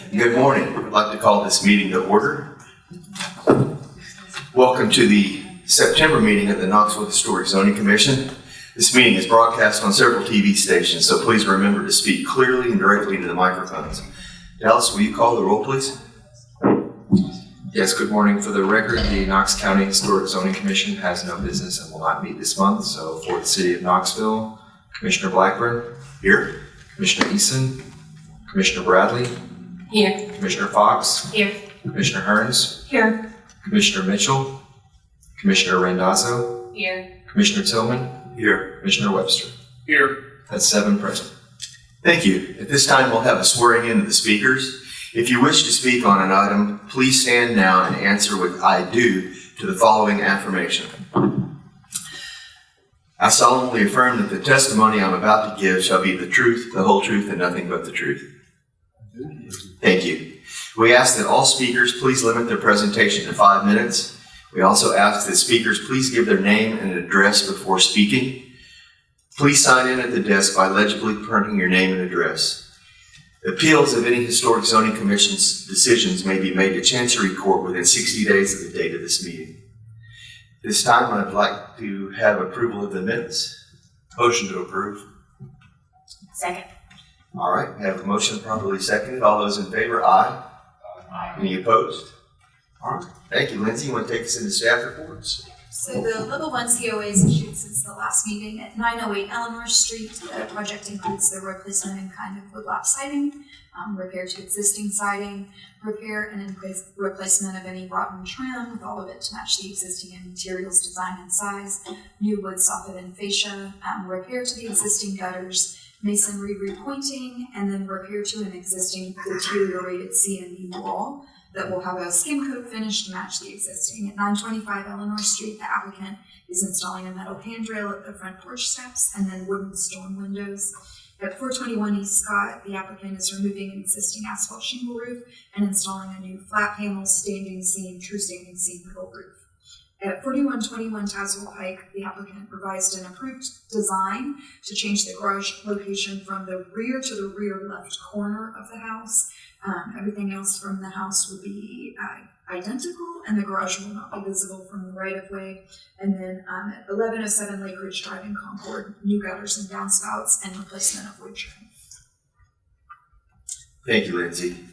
Good morning. I'd like to call this meeting to order. Welcome to the September meeting of the Knoxville Historic Zoning Commission. This meeting is broadcast on several TV stations, so please remember to speak clearly and directly into the microphones. Dallas, will you call the roll, please? Yes, good morning. For the record, the Knox County Historic Zoning Commission has no business and will not meet this month. So for the city of Knoxville, Commissioner Blackburn. Here. Commissioner Eason. Commissioner Bradley. Here. Commissioner Fox. Here. Commissioner Hearns. Here. Commissioner Mitchell. Commissioner Randazzo. Here. Commissioner Tillman. Here. Commissioner Webster. Here. That's 7 present. Thank you. At this time, we'll have a swearing in of the speakers. If you wish to speak on an item, please stand now and answer with "I do" to the following affirmation. I solemnly affirm that the testimony I'm about to give shall be the truth, the whole truth, and nothing but the truth. Thank you. We ask that all speakers please limit their presentation to 5 minutes. We also ask that speakers please give their name and address before speaking. Please sign in at the desk by legibly printing your name and address. Appeals of any Historic Zoning Commission's decisions may be made to Chancery Court within 60 days of the date of this meeting. This time, I'd like to have approval of the minutes. Motion to approve. Second. All right, we have a motion properly seconded. All those in favor, aye. Aye. Any opposed? All right, thank you. Lindsay, you want to take us into staff reports? So the level 1 COA is issued since the last meeting at 908 Eleanor Street. The project includes the replacement in kind of woodlap siding, repair to existing siding, repair and replacement of any rotten trim with all of it to match the existing materials, design, and size, new wood soffit and fascia, repair to the existing gutters, masonry repointing, and then repair to an existing deteriorated C&D wall that will have a skim coat finish to match the existing. At 925 Eleanor Street, the applicant is installing a metal handrail at the front porch steps and then wooden storm windows. At 421 East Scott, the applicant is removing an existing asphalt shingle roof and installing a new flat panel, standing seam, true standing seam metal roof. At 4121 Tazewell Pike, the applicant revised an approved design to change the garage location from the rear to the rear left corner of the house. Everything else from the house will be identical, and the garage will not be visible from the right-of-way. And then at 1107 Lake Ridge Drive in Concord, new gutters and downspouts and replacement of wood trim. Thank you, Lindsay.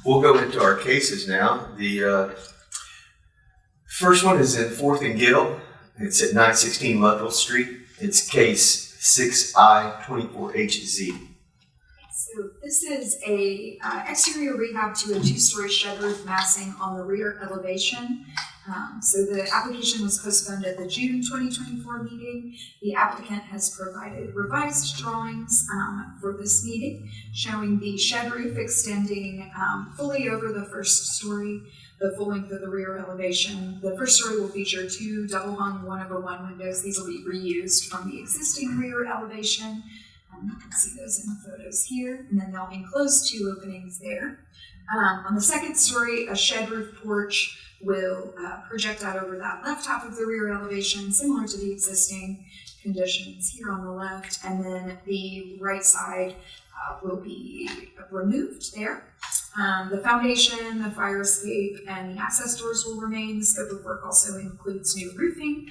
We'll go into our cases now. The first one is in 4th and Gill. It's at 916 Ludlow Street. It's case 6I24HZ. So this is a exterior rehab to a 2-story shed roof massing on the rear elevation. So the application was postponed at the June 2024 meeting. The applicant has provided revised drawings for this meeting, showing the shed roof extending fully over the first story, the full length of the rear elevation. The first story will feature 2 double-hung 1/1 windows. These will be reused from the existing rear elevation. You can see those in the photos here, and then they'll enclose 2 openings there. On the second story, a shed roof porch will project out over that left half of the rear elevation, similar to the existing conditions here on the left, and then the right side will be removed there. The foundation, the fire escape, and the access doors will remain. The scope of work also includes new roofing.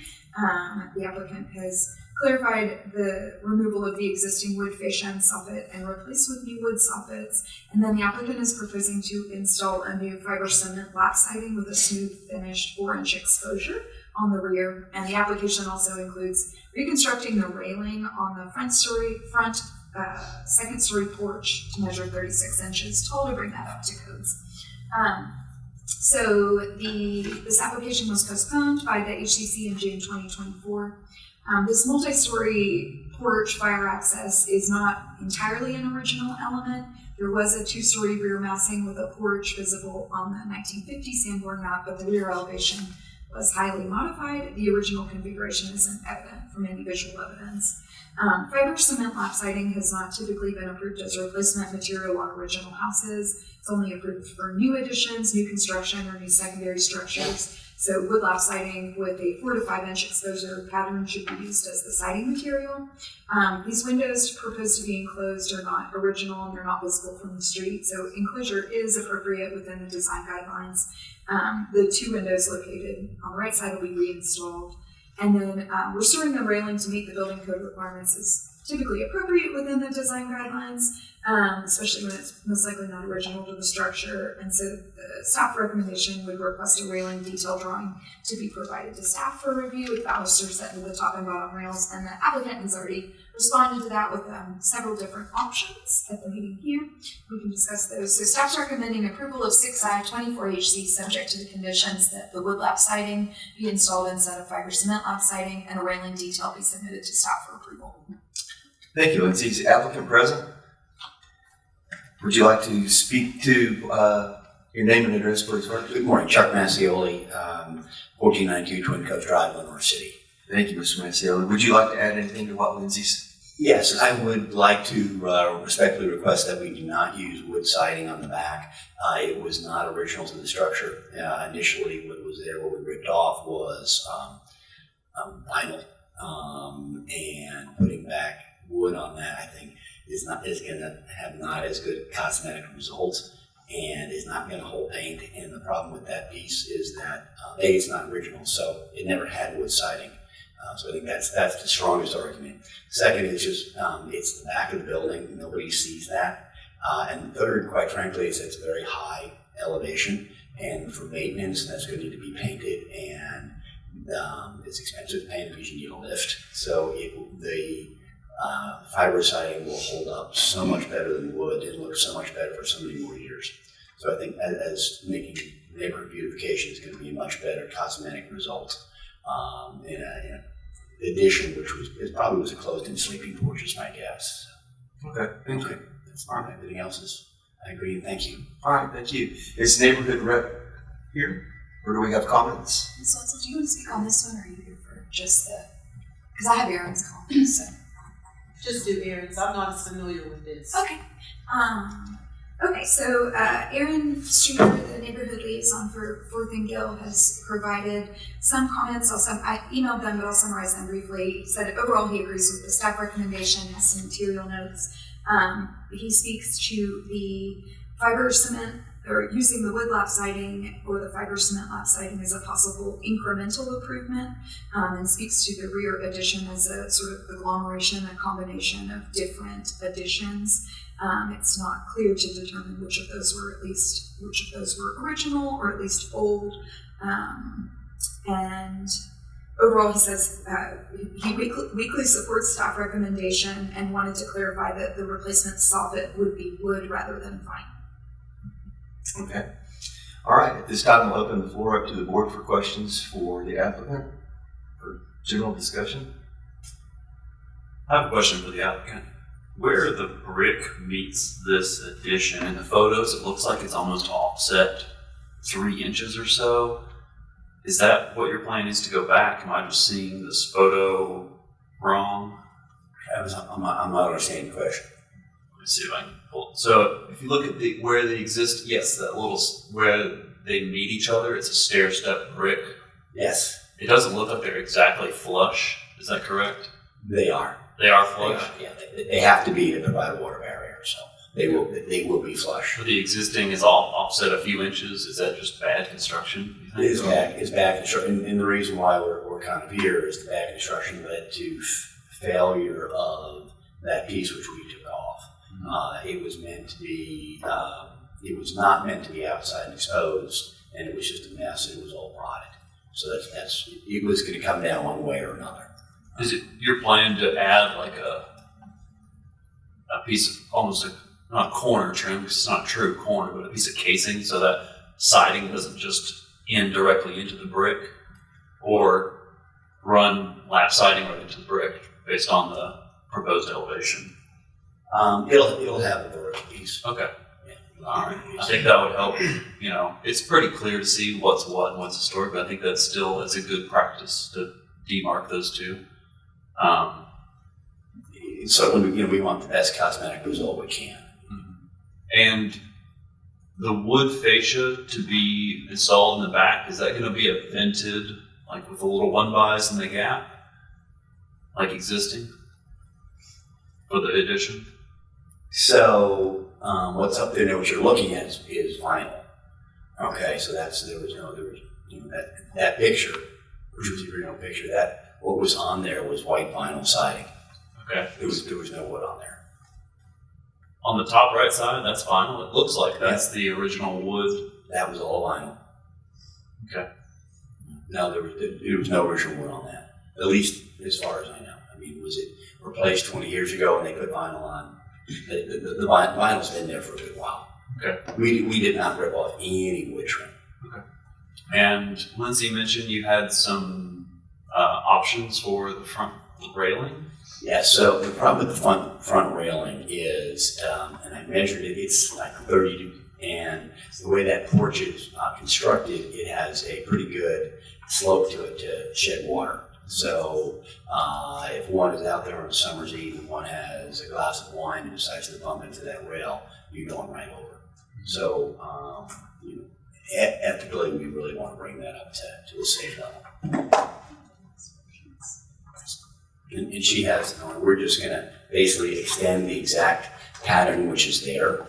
The applicant has clarified the removal of the existing wood fascia and soffit and replaced with new wood soffits. And then the applicant is proposing to install a new fiber cement lap siding with a smooth finished 4-inch exposure on the rear. And the application also includes reconstructing the railing on the second story porch to measure 36 inches tall to bring that up to codes. So this application was postponed by the HCC in June 2024. This multi-story porch fire access is not entirely an original element. There was a 2-story rear massing with a porch visible on the 1950 Sanborn map, but the rear elevation was highly modified. The original configuration isn't evident from any visual evidence. Fiber cement lap siding has not typically been approved as a replacement material on original houses. It's only approved for new additions, new construction, or new secondary structures. So wood lap siding with a 4 to 5 inch exposure pattern should be used as the siding material. These windows proposed to be enclosed are not original and they're not visible from the street, so enclosure is appropriate within the design guidelines. The 2 windows located on the right side will be reinstalled. And then restoring the railing to meet the building code requirements is typically appropriate within the design guidelines, especially when it's most likely not original to the structure. And so the staff recommendation would request a railing detail drawing to be provided to staff for review with balusters set into the top and bottom rails. And the applicant has already responded to that with several different options at the meeting here. We can discuss those. So staff's recommending approval of 6I 24HC subject to the conditions that the wood lap siding be installed instead of fiber cement lap siding and a railing detail be submitted to staff for approval. Thank you, Lindsay. Is the applicant present? Would you like to speak to your name and address, please, first? Good morning, Chuck Massioli, 1492 Twin Coast Drive, Lenore City. Thank you, Mr. Manciello. Would you like to add anything to what Lindsay said? Yes, I would like to respectfully request that we do not use wood siding on the back. It was not original to the structure. Initially, what was there, what we ripped off was vinyl, and putting back wood on that, I think, is going to have not as good cosmetic results and is not going to hold paint. And the problem with that piece is that A, it's not original, so it never had wood siding. So I think that's the strongest argument. Second is just it's the back of the building. Nobody sees that. And third, quite frankly, is it's a very high elevation, and for maintenance, that's going to need to be painted, and it's expensive to paint because you need a lift. So the fiber siding will hold up so much better than wood and look so much better for so many more years. So I think as making neighborhood beautification is going to be a much better cosmetic result in an addition, which probably was a closed-in sleeping porch, is my guess. Okay, thank you. That's fine. Everything else is, I agree, and thank you. All right, thank you. Is neighborhood rep here, or do we have comments? Ms. Wetzel, do you want to speak on this one, or are you here for just the, because I have Aaron's comments, so. Just do Aaron's. I'm not as familiar with this. Okay. Okay, so Aaron Streeter, the neighborhood liaison for Fourth and Gill, has provided some comments. I emailed them, but I'll summarize them briefly. He said overall he agrees with the staff recommendation, has some material notes. He speaks to the fiber cement, or using the wood lap siding or the fiber cement lap siding as a possible incremental improvement, and speaks to the rear addition as a sort of agglomeration, a combination of different additions. It's not clear to determine which of those were original or at least old. And overall, he says he weakly supports staff recommendation and wanted to clarify that the replacement soffit would be wood rather than vinyl. Okay. All right, at this time, we'll open the floor up to the board for questions for the applicant for general discussion. I have a question for the applicant. Where the brick meets this addition, in the photos, it looks like it's almost offset 3 inches or so. Is that what your plan is to go back? Am I just seeing this photo wrong? Travis, I'm not understanding the question. Let me see if I can pull it. So if you look at where they exist, yes, that little, where they meet each other, it's a stair step brick. Yes, It doesn't look like they're exactly flush. Is that correct? they are. They are flush. They have to be to provide a water barrier, so they will be flush. So the existing is all offset a few inches. Is that just bad construction? you think? It's bad construction, and the reason why we're kind of here is the bad construction led to failure of that piece which we took off. It was meant to be, it was not meant to be outside and exposed, and it was just a mess. It was all rotted. So that's it was going to come down one way or another. Is it your plan to add like a piece of almost not a corner trim, because it's not true corner, but a piece of casing so that siding doesn't just end directly into the brick, or run lap siding right into the brick based on the proposed elevation? It'll have a vertical piece. Okay. Yeah. All right. I think that would help. You know, it's pretty clear to see what's what and what's historic, but I think that's a good practice to demarc those two. So we want the best cosmetic result we can. And the wood fascia to be installed in the back, is that gonna be a vented, like with the little 1-bys in the gap? Like existing? For the addition? So, what's up there, what you're looking at is vinyl. Okay, so there was that picture, which was the original picture, what was on there was white vinyl siding. Okay. There was no wood on there. On the top right side, that's vinyl. It looks like that's the original wood. That was all vinyl. Okay. No, there was no original wood on that, at least as far as I know. I mean, was it replaced 20 years ago and they put vinyl on? The vinyl's been there for a good while. Okay. We did not rip off any wood trim. Okay. And Lindsay mentioned you had some options for the front railing. Yeah, so the problem with the front railing is, and I measured it, it's like 30, and the way that porch is constructed, it has a pretty good slope to it to shed water. So if one is out there on a summer's eve and one has a glass of wine and decides to bump into that rail, you're going right over. So ethically, we really want to bring that up to a safe level. And she has, we're just going to basically extend the exact pattern which is there,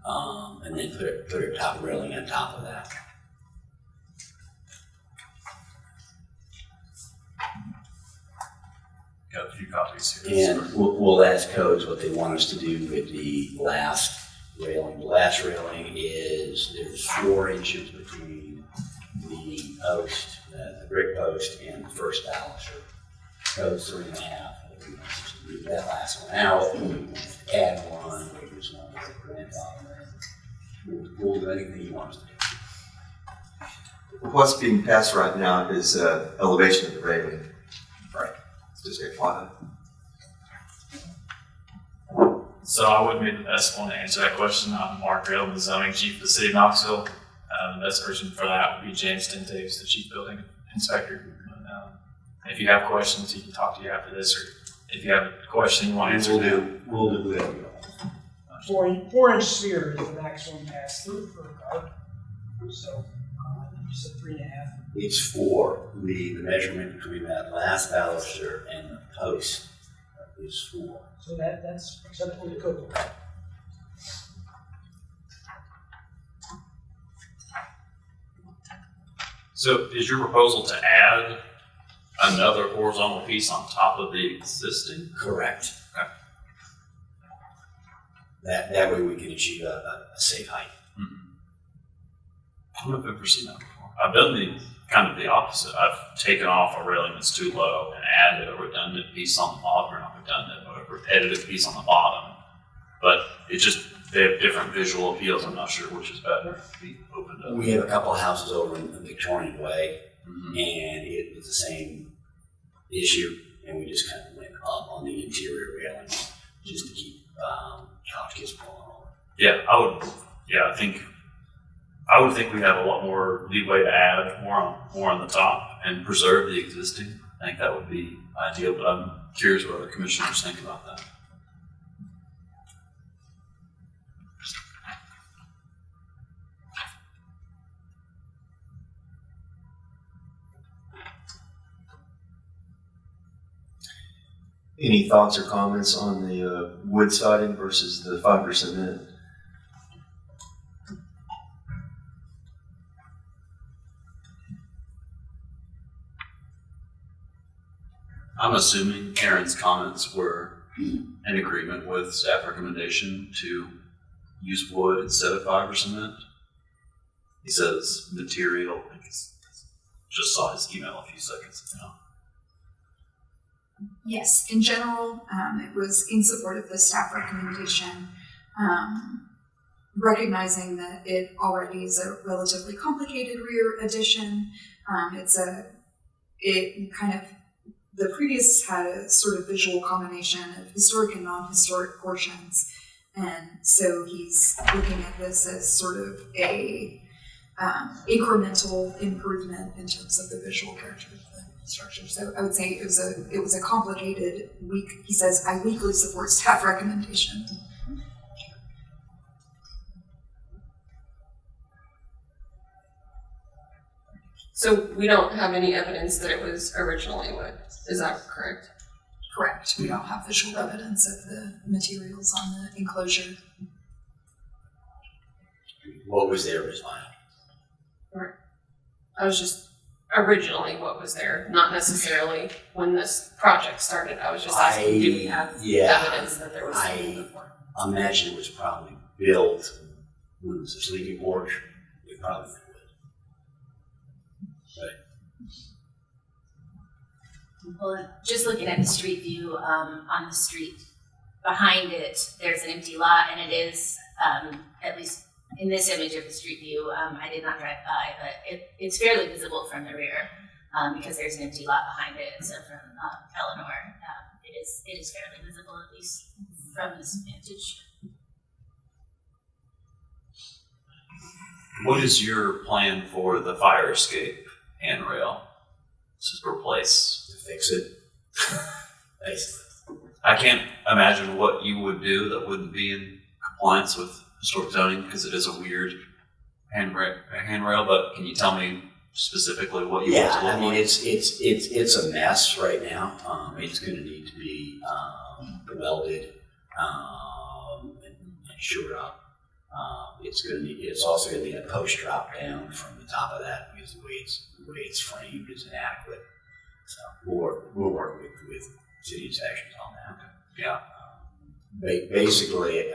and then put her top railing on top of that. Got a few copies here. And we'll ask codes what they want us to do with the last railing. The last railing there's 4 inches between the post, the brick post, and the first baluster. Code's 3.5. We want to leave that last one out. We want to add one. We just want to put it on there. We'll do anything you want us to do. What's being passed right now is elevation of the railing. Right. Just FYI. So I wouldn't be the best one to answer that question. I'm Mark Rail, the zoning chief of the city of Knoxville. The best person for that would be James Stente, who's the chief building inspector. If you have questions, he can talk to you after this, or if you have a question you want to answer now. We'll do whatever you want. 4-inch sphere is the maximum pass through for a car. So you said 3.5. It's 4. The measurement between that last baluster and the post is 4. So that's acceptable to code. So is your proposal to add another horizontal piece on top of the existing? Correct. Okay. That way we can achieve a safe height. I don't know if I've ever seen that before. I've done the opposite. I've taken off a railing that's too low and added a redundant piece on the bottom, or not redundant, but a repetitive piece on the bottom. But they have different visual appeals. I'm not sure which is better to be opened up. We have a couple of houses over in Victorian Way, and it was the same issue, and we just kind of went up on the interior railing just to keep couch kids from falling over. Yeah, I would think we have a lot more leeway to add more on the top and preserve the existing. I think that would be ideal, but I'm curious what other commissioners think about that. Any thoughts or comments on the wood siding versus the fiber cement? I'm assuming Aaron's comments were in agreement with staff recommendation to use wood instead of fiber cement. He says material. I just saw his email a few seconds ago. Yes, in general, it was in support of the staff recommendation, recognizing that it already is a relatively complicated rear addition. The previous had a sort of visual combination of historic and non-historic portions, and so he's looking at this as sort of a incremental improvement in terms of the visual character of the structure. So I would say it was a complicated week. He says, I weakly support staff recommendation. So we don't have any evidence that it was originally wood, is that correct? Correct. We don't have visual evidence of the materials on the enclosure. What was there was vinyl. I was just, originally what was there, not necessarily when this project started. I was just asking, do we have evidence that there was something before? I imagine it was probably built when it was a sleeping porch. It probably would. Well, just looking at the street view, on the street behind it, there's an empty lot, and it is, at least in this image of the street view, I did not drive by, but it's fairly visible from the rear, because there's an empty lot behind it. So from Eleanor, it is fairly visible, at least from this vantage. What is your plan for the fire escape handrail? This is replace. To fix it. Basically. I can't imagine what you would do that wouldn't be in compliance with historic zoning because it is a weird handrail. But can you tell me specifically what you want to look I mean, like? it's a mess right now. It's going to need to be welded and shored up. It's also going to need a post drop down from the top of that because the way it's framed is inadequate. So we'll work with city inspections on that. Yeah. Basically,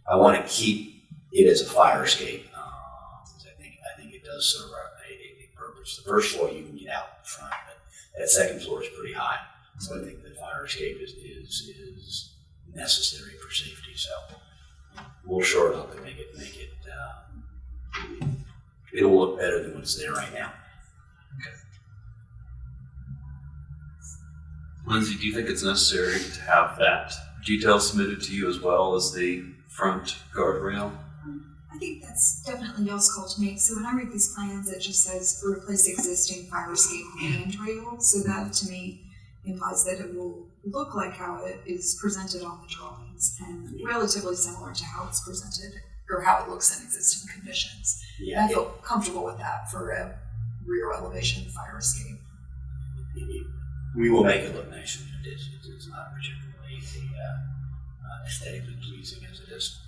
I want to keep it as a fire escape. I think it does serve a purpose. The first floor you can get out the front, but that second floor is pretty high. So I think the fire escape is necessary for safety. So we'll shore it up and make it. It'll look better than what's there right now. Lindsay, do you think it's necessary to have that detail submitted to you as well as the front guardrail? I think that's definitely y'all's call to make. So when I read these plans, it just says replace existing fire escape handrail. So that to me implies that it will look like how it is presented on the drawings and relatively similar to how it's presented or how it looks in existing conditions. Yeah, I feel comfortable with that for a rear elevation fire escape. we will make it look nicer than it is. It's not particularly aesthetically pleasing as it is.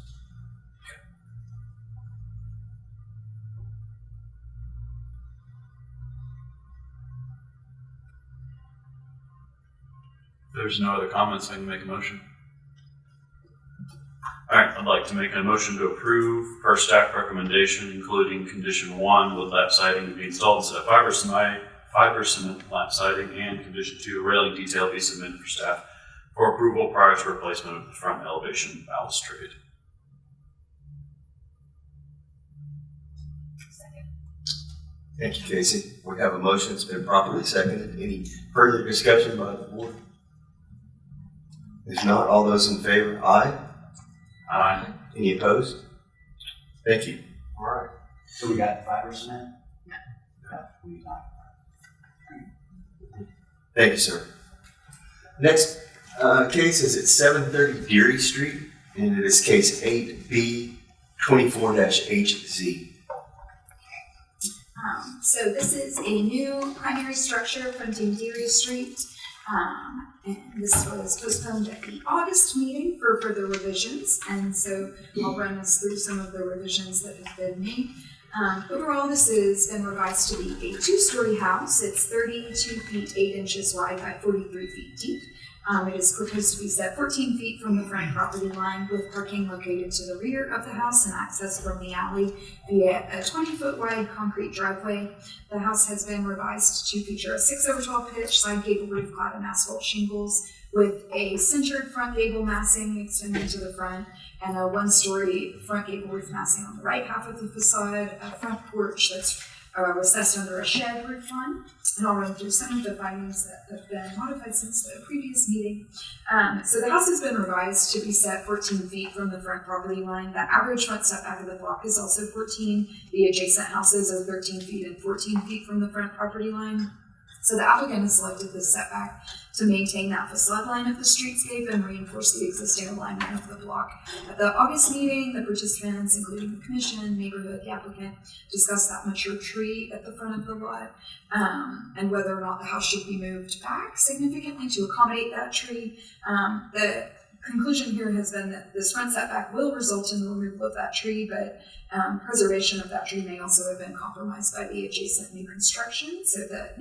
If there's no other comments, I can make a motion. All right, I'd like to make a motion to approve per staff recommendation, including condition 1, wood lap siding to be installed instead of fiber cement lap siding, and condition 2, a railing detail be submitted for staff for approval prior to replacement of the front elevation balustrade. Thank you, Casey. We have a motion that's been properly seconded. Any further discussion by the board? If not, all those in favor, aye. Aye. Any opposed? Thank you. All right. So we got fiber cement? No. We got. Thank you, sir. Next case is at 730 Deary Street, and it is case 8B 24-HZ. So this is a new primary structure fronting Deary Street. And this was postponed at the August meeting for further revisions. And so I'll run us through some of the revisions that have been made. Overall, this has been revised to be a 2-story house. It's 32 feet 8 inches wide by 43 feet deep. It is proposed to be set 14 feet from the front property line with parking located to the rear of the house and access from the alley via a 20-foot wide concrete driveway. The house has been revised to feature a 6/12 pitch side gable roof clad in asphalt shingles with a centered front gable massing extending to the front and a 1-story front gable roof massing on the right half of the facade, a front porch that's recessed under a shed roof line. And I'll run through some of the findings that have been modified since the previous meeting. So the house has been revised to be set 14 feet from the front property line. The average front setback of the block is also 14. The adjacent houses are 13 feet and 14 feet from the front property line. So the applicant has selected this setback to maintain that facade line of the streetscape and reinforce the existing alignment of the block. At the August meeting, the participants, including the commission, neighborhood, the applicant, discussed that mature tree at the front of the lot and whether or not the house should be moved back significantly to accommodate that tree. The conclusion here has been that this front setback will result in the removal of that tree, but preservation of that tree may also have been compromised by the adjacent new construction. So the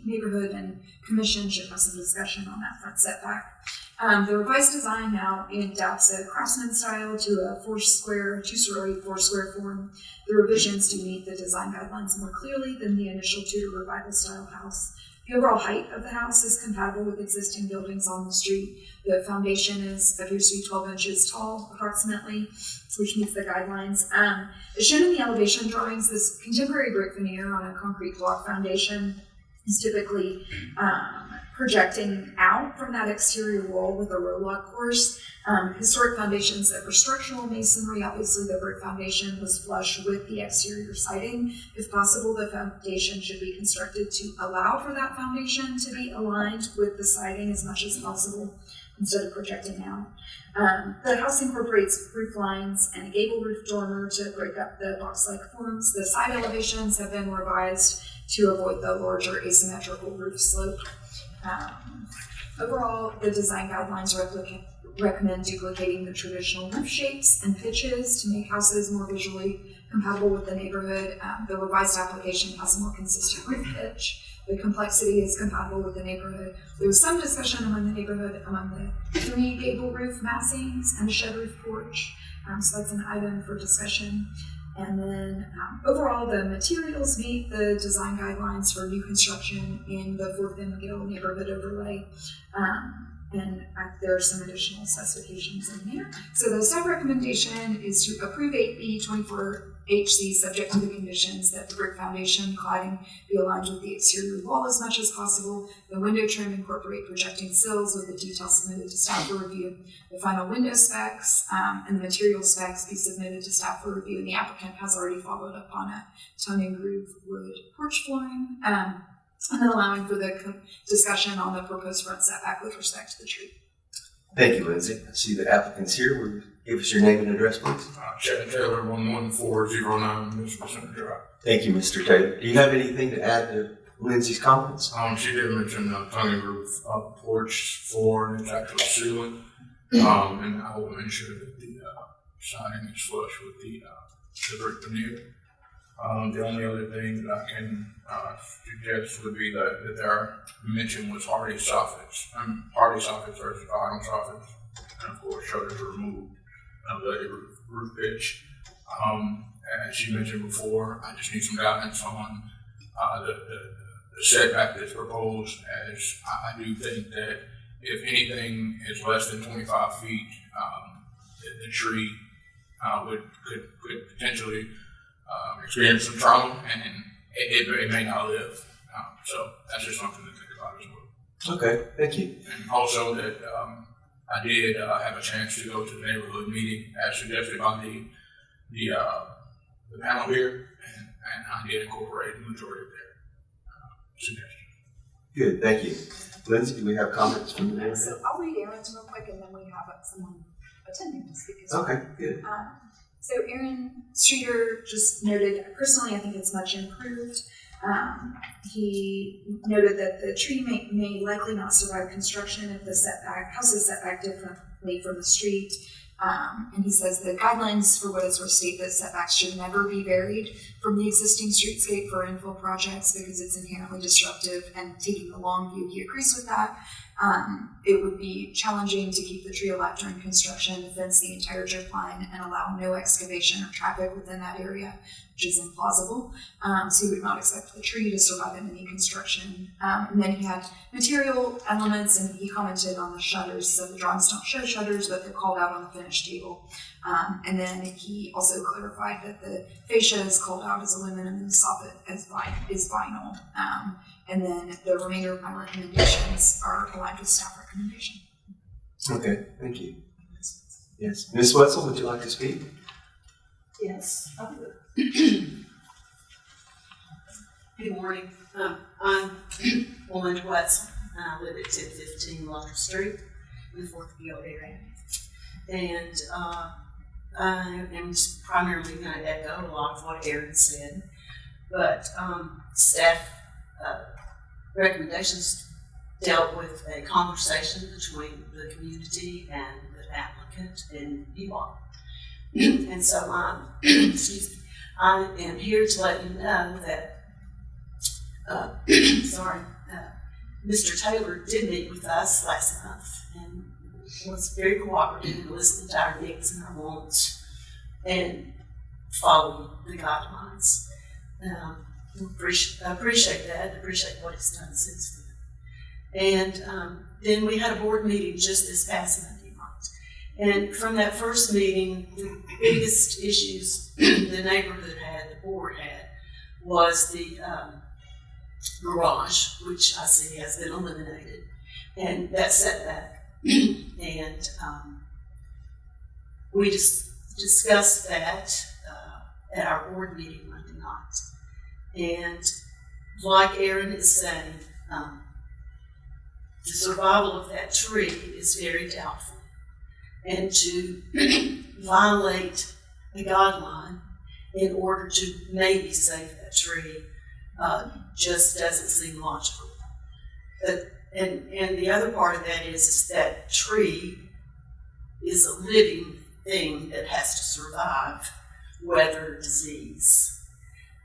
neighborhood and commission should have some discussion on that front setback. The revised design now adapts a craftsman style to a two-story, four-square form. The revisions do meet the design guidelines more clearly than the initial Tudor revival style house. The overall height of the house is compatible with existing buildings on the street. The foundation appears to be 12 inches tall, approximately, which meets the guidelines. As shown in the elevation drawings, this contemporary brick veneer on a concrete block foundation is typically projecting out from that exterior wall with a row-lock course. Historic foundations that were structural masonry, obviously the brick foundation was flush with the exterior siding. If possible, the foundation should be constructed to allow for that foundation to be aligned with the siding as much as possible instead of projecting out. The house incorporates roof lines and a gable roof dormer to break up the box-like forms. The side elevations have been revised to avoid the larger asymmetrical roof slope. Overall, the design guidelines recommend duplicating the traditional roof shapes and pitches to make houses more visually compatible with the neighborhood. The revised application has a more consistent roof pitch. The complexity is compatible with the neighborhood. There was some discussion among the neighborhood among the 3 gable roof massings and a shed roof porch. So that's an item for discussion. And then overall, the materials meet the design guidelines for new construction in the Fort McGill neighborhood overlay. And there are some additional specifications in here. So the staff recommendation is to approve 8B24HC subject to the conditions that the brick foundation cladding be aligned with the exterior wall as much as possible. The window trim incorporate projecting sills with the details submitted to staff for review. The final window specs and the material specs be submitted to staff for review. And the applicant has already followed up on a tongue and groove wood porch flooring. And then allowing for the discussion on the proposed front setback with respect to the tree. Thank you, Lindsay. I see the applicant's here. Will you give us your name and address, please? Chad Taylor, 11409 Michigan Center Drive. Thank you, Mr. Taylor. Do you have anything to add to Lindsay's comments? She did mention tongue and roof porch floor, and it's actually ceiling. And I will ensure that the siding is flush with the brick veneer. The only other thing that I can suggest would be that their mention was hardy soffits. Hardy soffits versus vinyl soffits. And of course, shutters are removed of the roof pitch. As she mentioned before, I just need some guidance on the setback that's proposed, as I do think that if anything is less than 25 feet, the tree could potentially experience some trauma, and it may not live. So that's just something to think about as well. Okay, thank you. And also that I did have a chance to go to the neighborhood meeting as suggested by the panel here, and I did incorporate the majority of their suggestions. Good, thank you. Lindsay, do we have comments from the neighborhood? So I'll read Aaron's real quick, and then we have someone attending to speak as well. Okay, good. So Aaron Streeter just noted, personally, I think it's much improved. He noted that the tree may likely not survive construction if the house is set back differently from the street. And he says the guidelines for what it's worth state that setbacks should never be varied from the existing streetscape for infill projects because it's inherently disruptive, and taking the long view, he agrees with that. It would be challenging to keep the tree alive during construction, fence the entire drip line, and allow no excavation or traffic within that area, which is implausible. So he would not expect the tree to survive in any construction. And then he had material elements, and he commented on the shutters. So the drawings don't show shutters, but they're called out on the finished table. And then he also clarified that the fascia is called out as aluminum and the soffit is vinyl. And then the remainder of my recommendations are aligned with staff recommendation. Okay, thank you. Yes. Ms. Wetzel, would you like to speak? Yes, I would. Good morning. I'm Melinda Wetzel. I live at 1015 Locker Street in the Fourth Field area. And I am just primarily going to echo a lot of what Aaron said. But staff recommendations dealt with a conversation between the community and the applicant and you all. And so excuse me, I am here to let you know that Mr. Taylor did meet with us last month and was very cooperative and listened to our needs and our wants and followed the guidelines. Appreciate that. Appreciate what he's done since then. And then we had a board meeting just this past Monday night. And from that first meeting, the biggest issues the neighborhood had, the board had, was the garage, which I see has been eliminated, and that setback. And we just discussed that at our board meeting Monday night. And like Aaron is saying, the survival of that tree is very doubtful. And to violate the guideline in order to maybe save that tree just doesn't seem logical. And the other part of that is that tree is a living thing that has to survive weather, disease.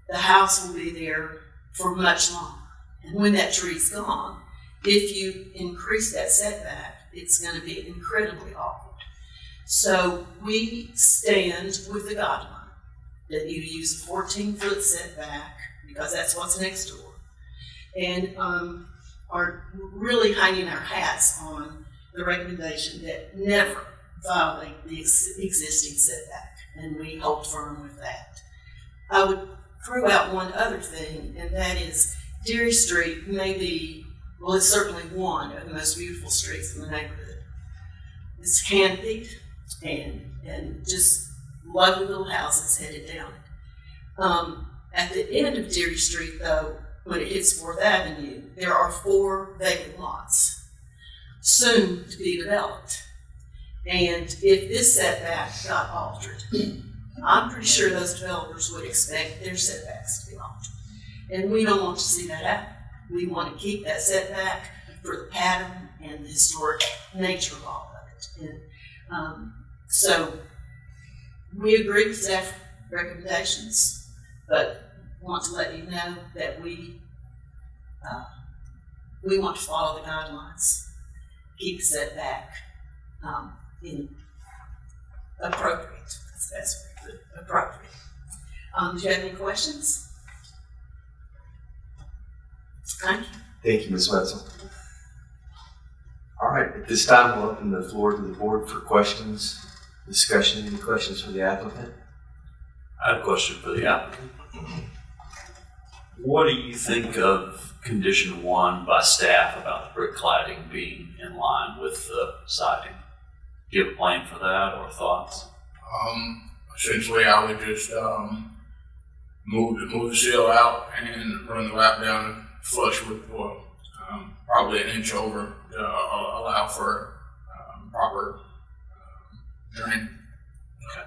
The house will be there for much longer. And when that tree's gone, if you increase that setback, it's going to be incredibly awkward. So we stand with the guideline that you use a 14-foot setback because that's what's next door. And are really hanging our hats on the recommendation that never violate the existing setback. And we hold firm with that. I would throw out one other thing, and that is Deary Street may be, well, it's certainly one of the most beautiful streets in the neighborhood. It's canopied and just lovely little houses headed down it. At the end of Deary Street, though, when it hits 4th Avenue, there are 4 vacant lots, soon to be developed. And if this setback got altered, I'm pretty sure those developers would expect their setbacks to be altered. And we don't want to see that happen. We want to keep that setback for the pattern and the historic nature of all of it. And so we agree with staff recommendations, but want to let you know that we want to follow the guidelines, keep the setback in appropriate. That's the best way to put it, appropriate. Do you have any questions? Thank you. Thank you, Ms. Wetzel. All right, at this time, we'll open the floor to the board for questions, discussion. Any questions for the applicant? I have a question for the applicant. What do you think of condition 1 by staff about the brick cladding being in line with the siding? Do you have a plan for that or thoughts? Essentially, I would just move the seal out and run the lap down flush with oil, probably an inch over to allow for proper drain. Okay.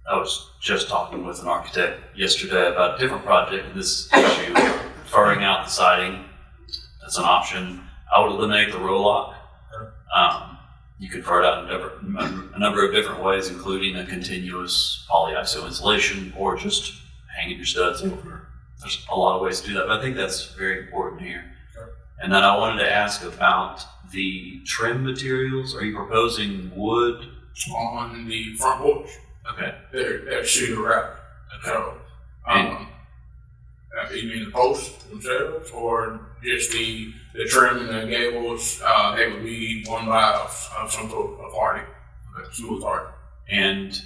I was just talking with an architect yesterday about a different project, and this issue, furring out the siding, that's an option. I would eliminate the row lock. You could fur it out in a number of different ways, including a continuous polyiso insulation or just hanging your studs over. There's a lot of ways to do that, but I think that's very important here. Sure. And then I wanted to ask about the trim materials. Are you proposing wood? On the front porch, Okay. they're cedar wrap. So, you mean the posts themselves, or just the trim and the gables? They would be one by of some sort of hardy, smooth hardy. And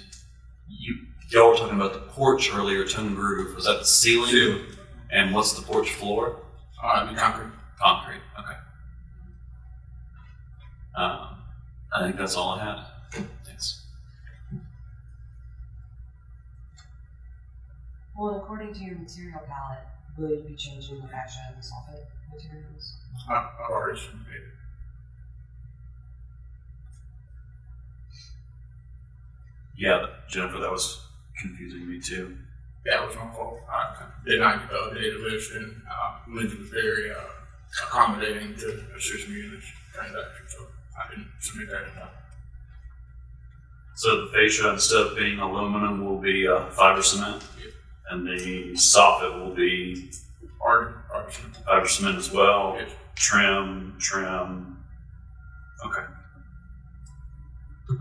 y'all were talking about the porch earlier, tongue groove. Was that the ceiling? Ceiling. And what's the porch floor? The concrete. Concrete. Okay. I think that's all I had. Thanks. Well, according to your material palette, will you be changing the fascia and soffit materials? I've already submitted. Yeah, Jennifer, that was confusing me too. That was my fault. I did not update the list, and Lindsay was very accommodating to assist me in this transaction, so I didn't submit that in time. So the fascia, instead of being aluminum, will be fiber cement, Yep. and the soffit will be Artisan. fiber cement as well. Yes. Trim. Okay. We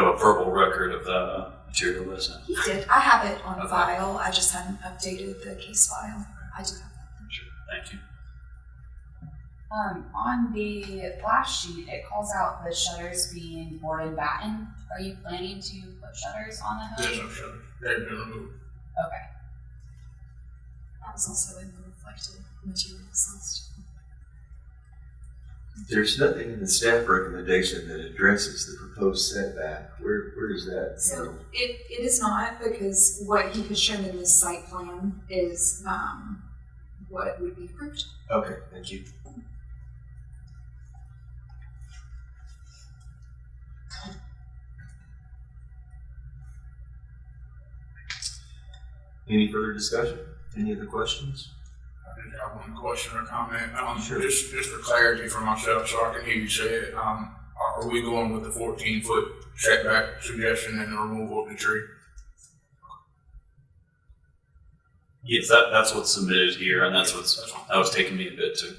have a verbal record of the material, isn't it? He did. I have it on Okay. file. I just hadn't updated the case file. I do have that. Sure. Thank you. On the last sheet, it calls out the shutters being board and batten. Are you planning to put shutters on the There's hood? no shutter. They've been removed. Okay. That was also in the reflected materials list. There's nothing in the staff recommendation that addresses the proposed setback. Where is that? So it is not, because what he has shown in this site plan is what would be approved. Okay, thank you. Any further discussion? Any other questions? I did have one question or comment. Sure. Just for clarity for myself, so I can hear you say it. Are we going with the 14-foot setback suggestion and the removal of the tree? Yes, that's what's submitted here, and that was taking me a bit to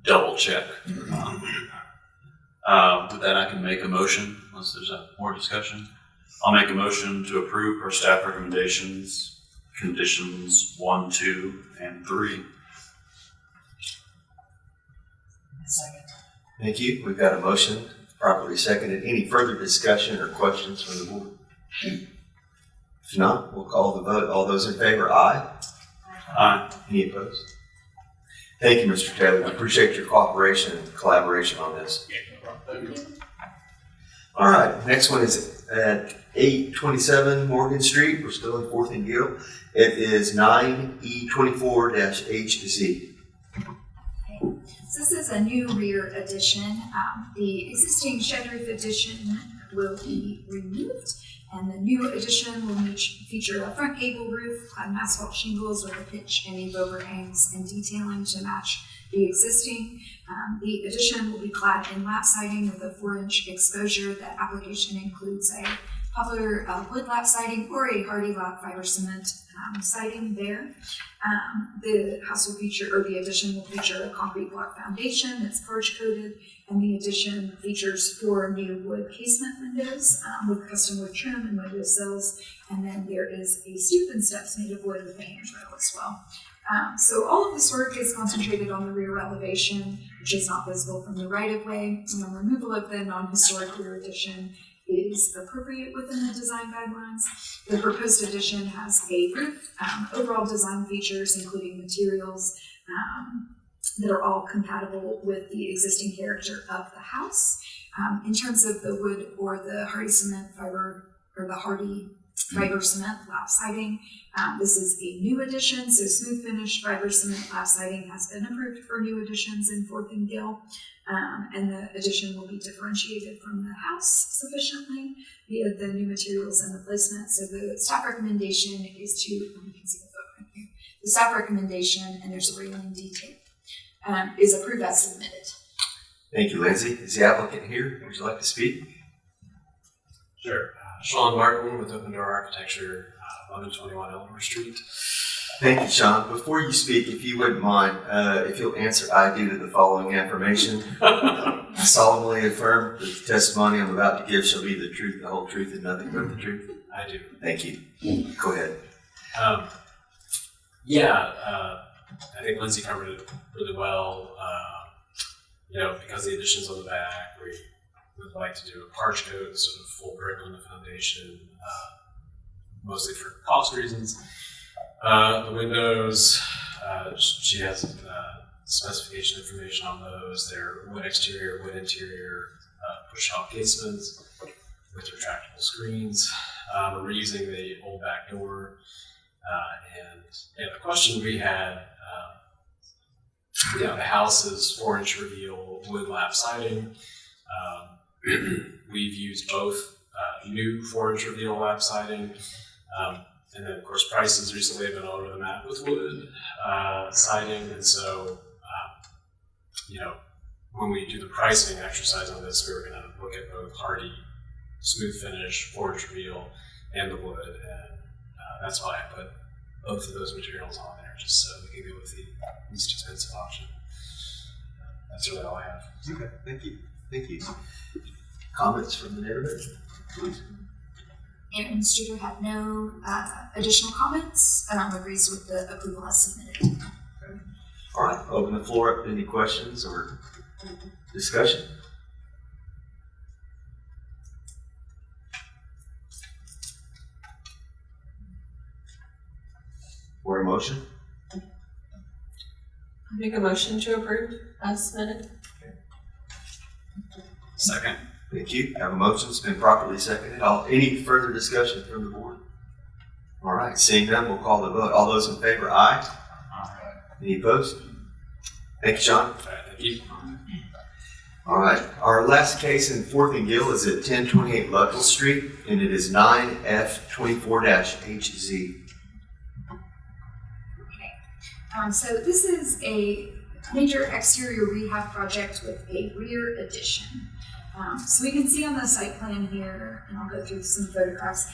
double check. With that, I can make a motion, unless there's more discussion. I'll make a motion to approve our staff recommendations, conditions 1, 2, and 3. Second. Thank you. We've got a motion properly seconded. Any further discussion or questions from the board? If not, we'll call the vote. All those in favor, aye. Aye. Any opposed? Thank you, Mr. Taylor. We appreciate your cooperation and collaboration on this. All right, next one is at 827 Morgan Street. We're still in 4th and Gill. It is 9E24-H to Z. So this is a new rear addition. The existing shed roof addition will be removed, and the new addition will feature a front gable roof, clad in asphalt shingles with a pitch and eave overhangs and detailing to match the existing. The addition will be clad in lap siding with a 4-inch exposure. The application includes a poplar wood lap siding or a hardy lap fiber cement siding there. The house will feature, or the addition will feature a concrete block foundation that's barge coated, and the addition features 4 new wood casement windows with custom wood trim and window sills, and then there is a stoop and steps made of wood with a handrail as well. So all of this work is concentrated on the rear elevation, which is not visible from the right-of-way, and the removal of the non-historic rear addition is appropriate within the design guidelines. The proposed addition has a roof, overall design features, including materials that are all compatible with the existing character of the house. In terms of the wood or the hardy cement fiber, or the hardy fiber cement lap siding, this is a new addition, so smooth finish fiber cement lap siding has been approved for new additions in 4th and Gill. And the addition will be differentiated from the house sufficiently via the new materials and the placement. So the staff recommendation is to, you can see the footprint here. The staff recommendation, and there's a railing detail, is approved as submitted. Thank you, Lindsay. Is the applicant here? Would you like to speak? Sure. Sean Martin with Open Door Architecture, 1121 Elmore Street. Thank you, Sean. Before you speak, if you wouldn't mind, if you'll answer I do to the following affirmation. I solemnly affirm that the testimony I'm about to give shall be the truth, the whole truth, and nothing but the truth. I do. Thank you. Go ahead. I think Lindsay covered it really well. Because the addition's on the back, we would like to do a parch coat, sort of full brick on the foundation, mostly for cost reasons. The windows, she has specification information on those. They're wood exterior, wood interior, push-out casements with retractable screens. We're reusing the old back door And the question we had, the house is 4-inch reveal wood lap siding. We've used both new 4-inch reveal lap siding, and then of course prices recently have been all over the map with wood siding, and so when we do the pricing exercise on this, we were going to look at both hardy, smooth finish, 4-inch reveal, and the wood, and that's why I put both of those materials on there, just so we can go with the least expensive option. That's really all I have. Okay, thank you. Thank you. Comments from the neighborhood, please. Aaron Streeter had no additional comments, agrees with the approval as submitted. All right, open the floor up to any questions or discussion. Or a motion? Make a motion to approve as submitted. Second. Thank you. Have a motion. It's been properly seconded. Any further discussion from the board? All right, seeing none, we'll call the vote. All those in favor, aye. Aye. Any opposed? Thank you, Sean. Thank you. All right, our last case in 4th and Gill is at 1028 Ludlow Street, and it is 9F24-HZ. So this is a major exterior rehab project with a rear addition. So we can see on the site plan here, and I'll go through some photographs,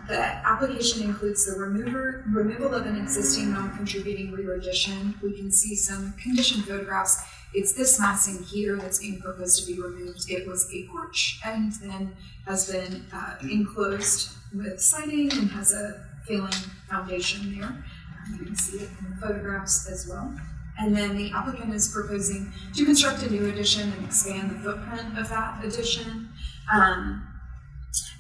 the application includes the removal of an existing non-contributing rear addition. We can see some condition photographs. It's this massing here that's being proposed to be removed. It was a porch and then has been enclosed with siding and has a failing foundation there. You can see it in the photographs as well. And then the applicant is proposing to construct a new addition and expand the footprint of that addition.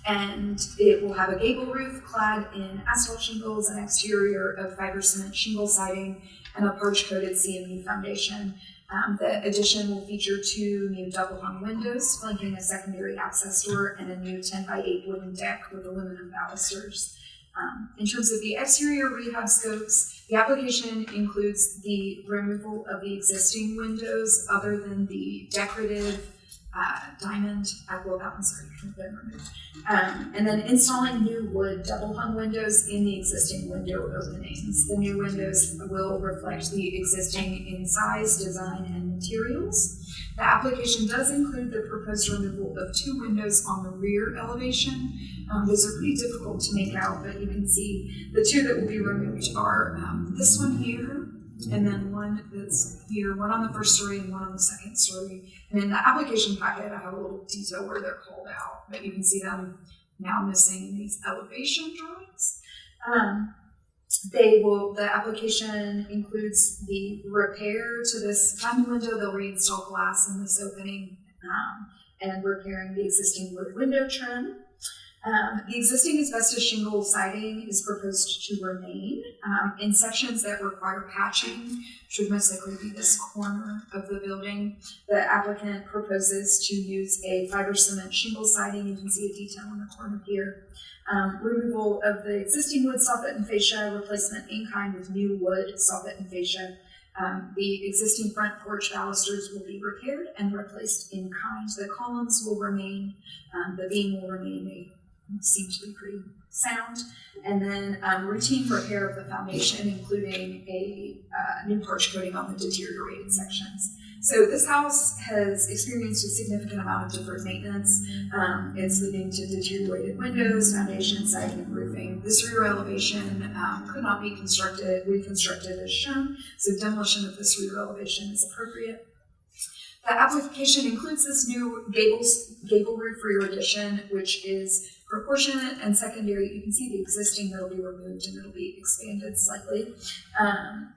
And it will have a gable roof clad in asphalt shingles, an exterior of fiber cement shingle siding, and a perch-coated CMU foundation. The addition will feature 2 new double-hung windows, flanking a secondary access door, and a new 10x8 wooden deck with aluminum balusters. In terms of the exterior rehab scopes, the application includes the removal of the existing windows other than the decorative diamond, well, that one's already been removed. And then installing new wood double-hung windows in the existing window openings. The new windows will reflect the existing in size, design, and materials. The application does include the proposed removal of 2 windows on the rear elevation. Those are pretty difficult to make out, but you can see the 2 that will be removed are this one here, and then one that's here, one on the first story and one on the second story. And in the application packet, I have a little detail where they're called out, but you can see them now missing in these elevation drawings. The application includes the repair to this diamond window. They'll reinstall glass in this opening and repairing the existing wood window trim. The existing asbestos shingle siding is proposed to remain. In sections that require patching, which would most likely be this corner of the building, the applicant proposes to use a fiber cement shingle siding. You can see a detail in the corner here. Removal of the existing wood soffit and fascia, replacement in kind with new wood soffit and fascia. The existing front porch balusters will be repaired and replaced in kind. The columns will remain, the beam will remain. They seem to be pretty sound. And then routine repair of the foundation, including a new porch coating on the deteriorated sections. So this house has experienced a significant amount of deferred maintenance. It's leading to deteriorated windows, foundation, siding, and roofing. This rear elevation could not be reconstructed as shown, so demolition of this rear elevation is appropriate. The application includes this new gable roof rear addition, which is proportionate and secondary. You can see the existing that'll be removed and it'll be expanded slightly.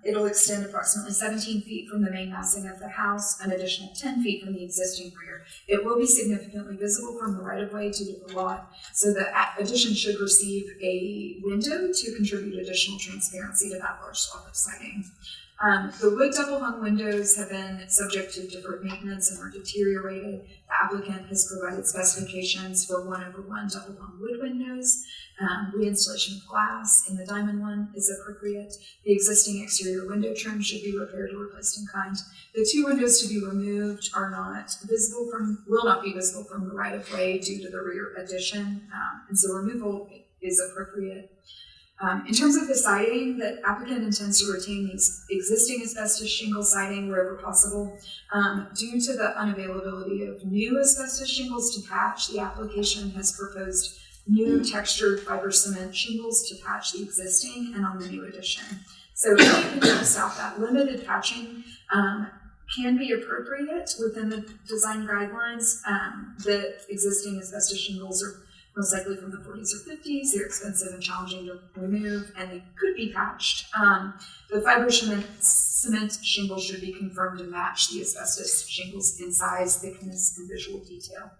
It'll extend approximately 17 feet from the main massing of the house, an additional 10 feet from the existing rear. It will be significantly visible from the right-of-way to the lot, so the addition should receive a window to contribute additional transparency to that large swath of siding. The wood double hung windows have been subject to deferred maintenance and are deteriorated. The applicant has provided specifications for 1/1 double hung wood windows. Reinstallation of glass in the diamond one is appropriate. The existing exterior window trim should be repaired or replaced in kind. The 2 windows to be removed will not be visible from the right of way due to the rear addition, and so removal is appropriate. In terms of the siding, the applicant intends to retain the existing asbestos shingle siding wherever possible. Due to the unavailability of new asbestos shingles to patch, the application has proposed new textured fiber cement shingles to patch the existing and on the new addition. So south, that limited patching can be appropriate within the design guidelines. The existing asbestos shingles are most likely from the 40s or 50s. They're expensive and challenging to remove, and they could be patched. The fiber cement shingles should be confirmed to match the asbestos shingles in size, thickness, and visual detail.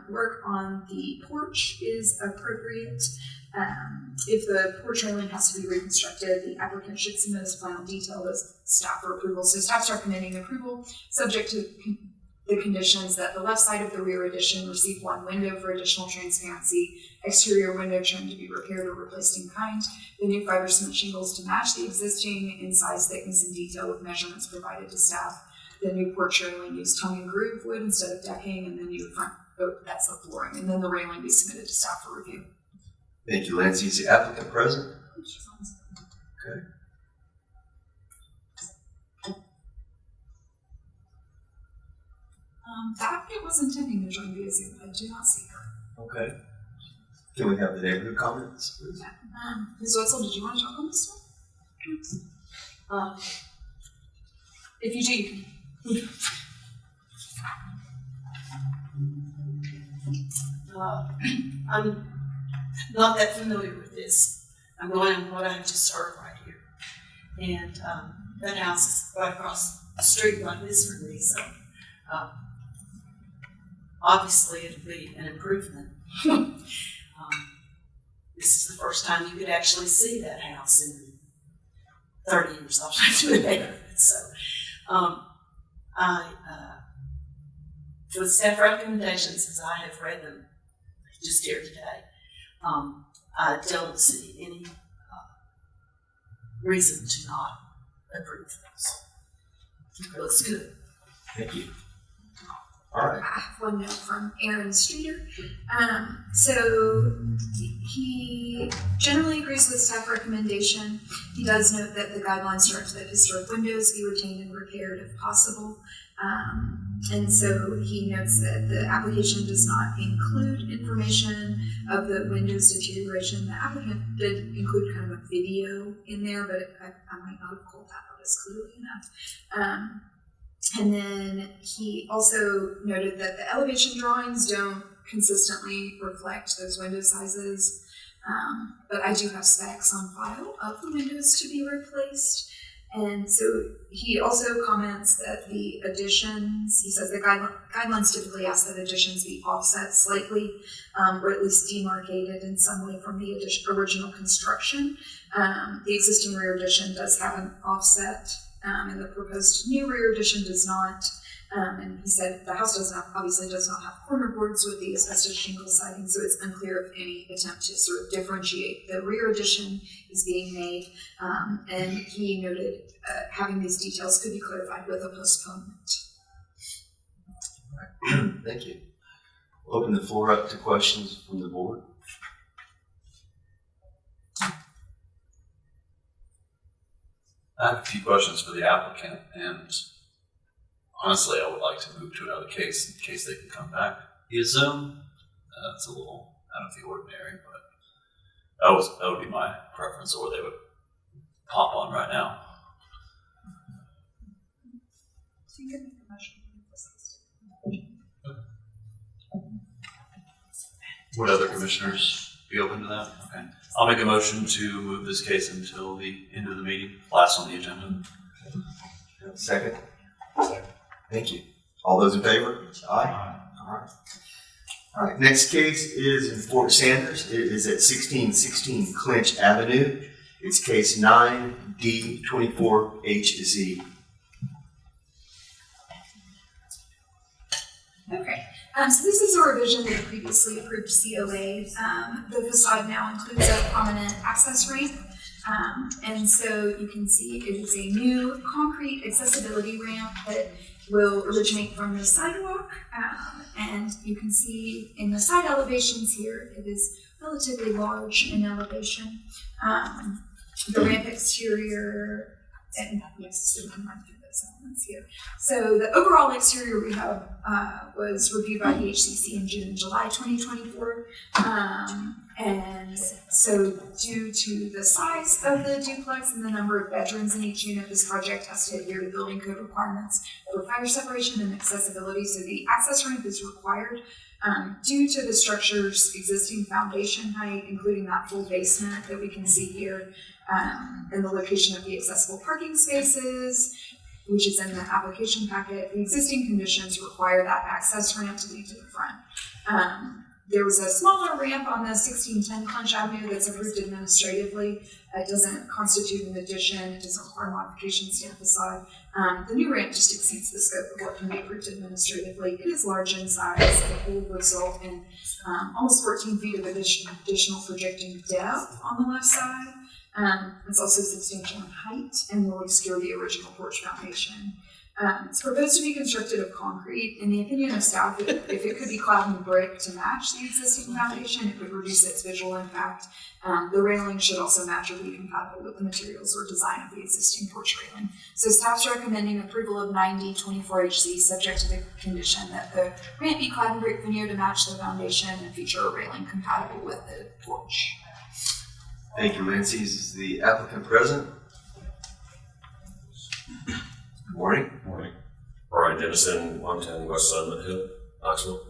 Work on the porch is appropriate. If the porch railing has to be reconstructed, the applicant should submit a final detail to staff for approval. So staff's recommending approval, subject to the conditions that the left side of the rear addition receive 1 window for additional transparency, exterior window trim to be repaired or replaced in kind, the new fiber cement shingles to match the existing in size, thickness, and detail with measurements provided to staff, the new porch railing use tongue and groove wood instead of decking, and the new front, that's the flooring, and then the railing be submitted to staff for review. Thank you, Lindsay. Is the applicant present? Okay. The applicant was intending to join via Zoom, but I do not see her. Okay. Can we have the neighborhood comments, please? Yeah. Ms. Wetzel, did you want to talk on this one? If you do, you can. I'm not that familiar with this. I'm going on what I just heard right here. And that house is right across the street like this from me, so obviously it'll be an improvement. This is the first time you could actually see that house in 30 years I've lived there. So for the staff recommendations, as I have read them just here today, I don't see any reason to not approve those. It looks good. Thank you. All right. I have one note from Aaron Streeter. So he generally agrees with staff recommendation. He does note that the guidelines direct that historic windows be retained and repaired if possible. And so he notes that the application does not include information of the windows deterioration. The applicant did include kind of a video in there, but I might not have called that out as clearly enough. And then he also noted that the elevation drawings don't consistently reflect those window sizes, but I do have specs on file of the windows to be replaced. And so he also comments that the additions, he says the guidelines typically ask that additions be offset slightly, or at least demarcated in some way from the original construction. The existing rear addition does have an offset, and the proposed new rear addition does not. And he said the house obviously does not have corner boards with the asbestos shingle siding, so it's unclear if any attempt to sort of differentiate the rear addition is being made. And he noted having these details could be clarified with a postponement. Thank you. We'll open the floor up to questions from the board. I have a few questions for the applicant, and honestly, I would like to move to another case in case they can come back via Zoom. That's a little out of the ordinary, but that would be my preference, or they would pop on right now. Would other commissioners be open to that? Okay. I'll make a motion to move this case until the end of the meeting, last on the agenda. Second? Thank you. All those in favor? Aye. All right. All right. Next case is in Fort Sanders. It is at 1616 Clinch Avenue. It's case 9D24HZ. Okay, so this is a revision to the previously approved COA. The facade now includes a prominent access ramp. And so you can see it is a new concrete accessibility ramp that will originate from the sidewalk. And you can see in the side elevations here, it is relatively large in elevation. The ramp exterior, and yes, so we can run through those elements here. So the overall exterior rehab was reviewed by the HCC in June and July 2024. And so due to the size of the duplex and the number of bedrooms in each unit, this project has to adhere to building code requirements for fire separation and accessibility. So the access ramp is required due to the structure's existing foundation height, including that full basement that we can see here, and the location of the accessible parking spaces, which is in the application packet. The existing conditions require that access ramp to lead to the front. There was a smaller ramp on the 1610 Clench Avenue that's approved administratively. It doesn't constitute an addition. It doesn't require modifications to the facade. The new ramp just exceeds the scope of what can be approved administratively. It is large in size. It will result in almost 14 feet of additional projecting depth on the left side. It's also substantial in height and will obscure the original porch foundation. It's proposed to be constructed of concrete. In the opinion of staff, if it could be clad in brick to match the existing foundation, it would reduce its visual impact. The railing should also match or be compatible with the materials or design of the existing porch railing. So staff's recommending approval of 9D24HC, subject to the condition that the ramp be clad in brick veneer to match the foundation and feature a railing compatible with the porch. Thank you, Lindsay. Is the applicant present? Good morning. Morning. Brian Dennison, 110 West Sunset Hill, Knoxville.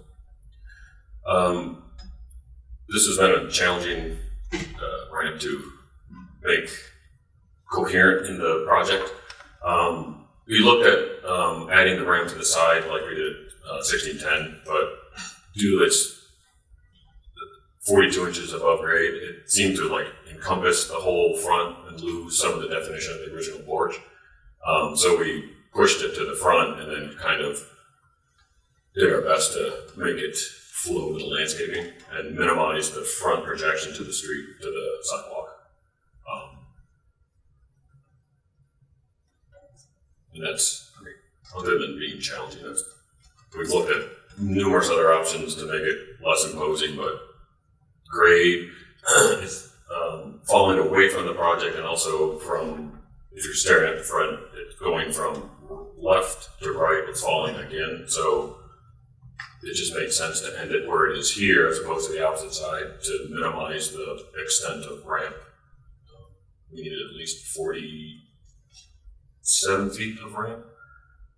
This has been a challenging ramp to make coherent in the project. We looked at adding the ramp to the side like we did 1610, but due to its 42 inches above grade, it seemed to like encompass the whole front and lose some of the definition of the original porch. So we pushed it to the front and then kind of did our best to make it flow with the landscaping and minimize the front projection to the street, to the sidewalk. And that's, other than being challenging, we've looked at numerous other options to make it less imposing, but grade is falling away from the project, and also from, if you're staring at the front, it's going from left to right, it's falling again. So it just makes sense to end it where it is here as opposed to the opposite side to minimize the extent of ramp. We needed at least 47 feet of ramp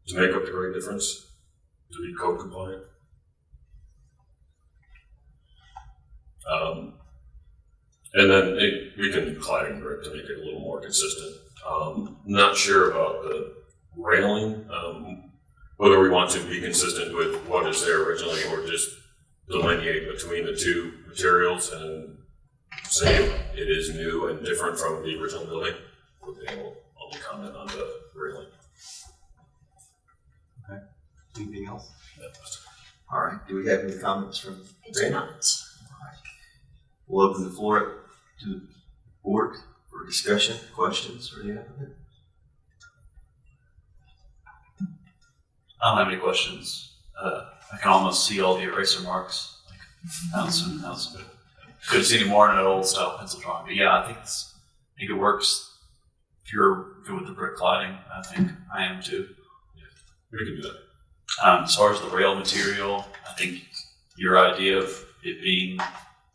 to make up the grade difference to be code compliant. And then we can clad in brick to make it a little more consistent. Not sure about the railing, whether we want to be consistent with what is there originally or just delineate between the two materials and say it is new and different from the original building. They will only comment on the railing. Okay. Anything else? All right. Do we have any comments from Randy? We'll open the floor to the board for discussion, questions for the applicant. I don't have any questions. I can almost see all the eraser marks. That was good. Couldn't see any more in an old style pencil drawing. But yeah, I think it works. If you're good with the brick cladding, I think I am too. Yeah, we can do that. As far as the rail material, I think your idea of it being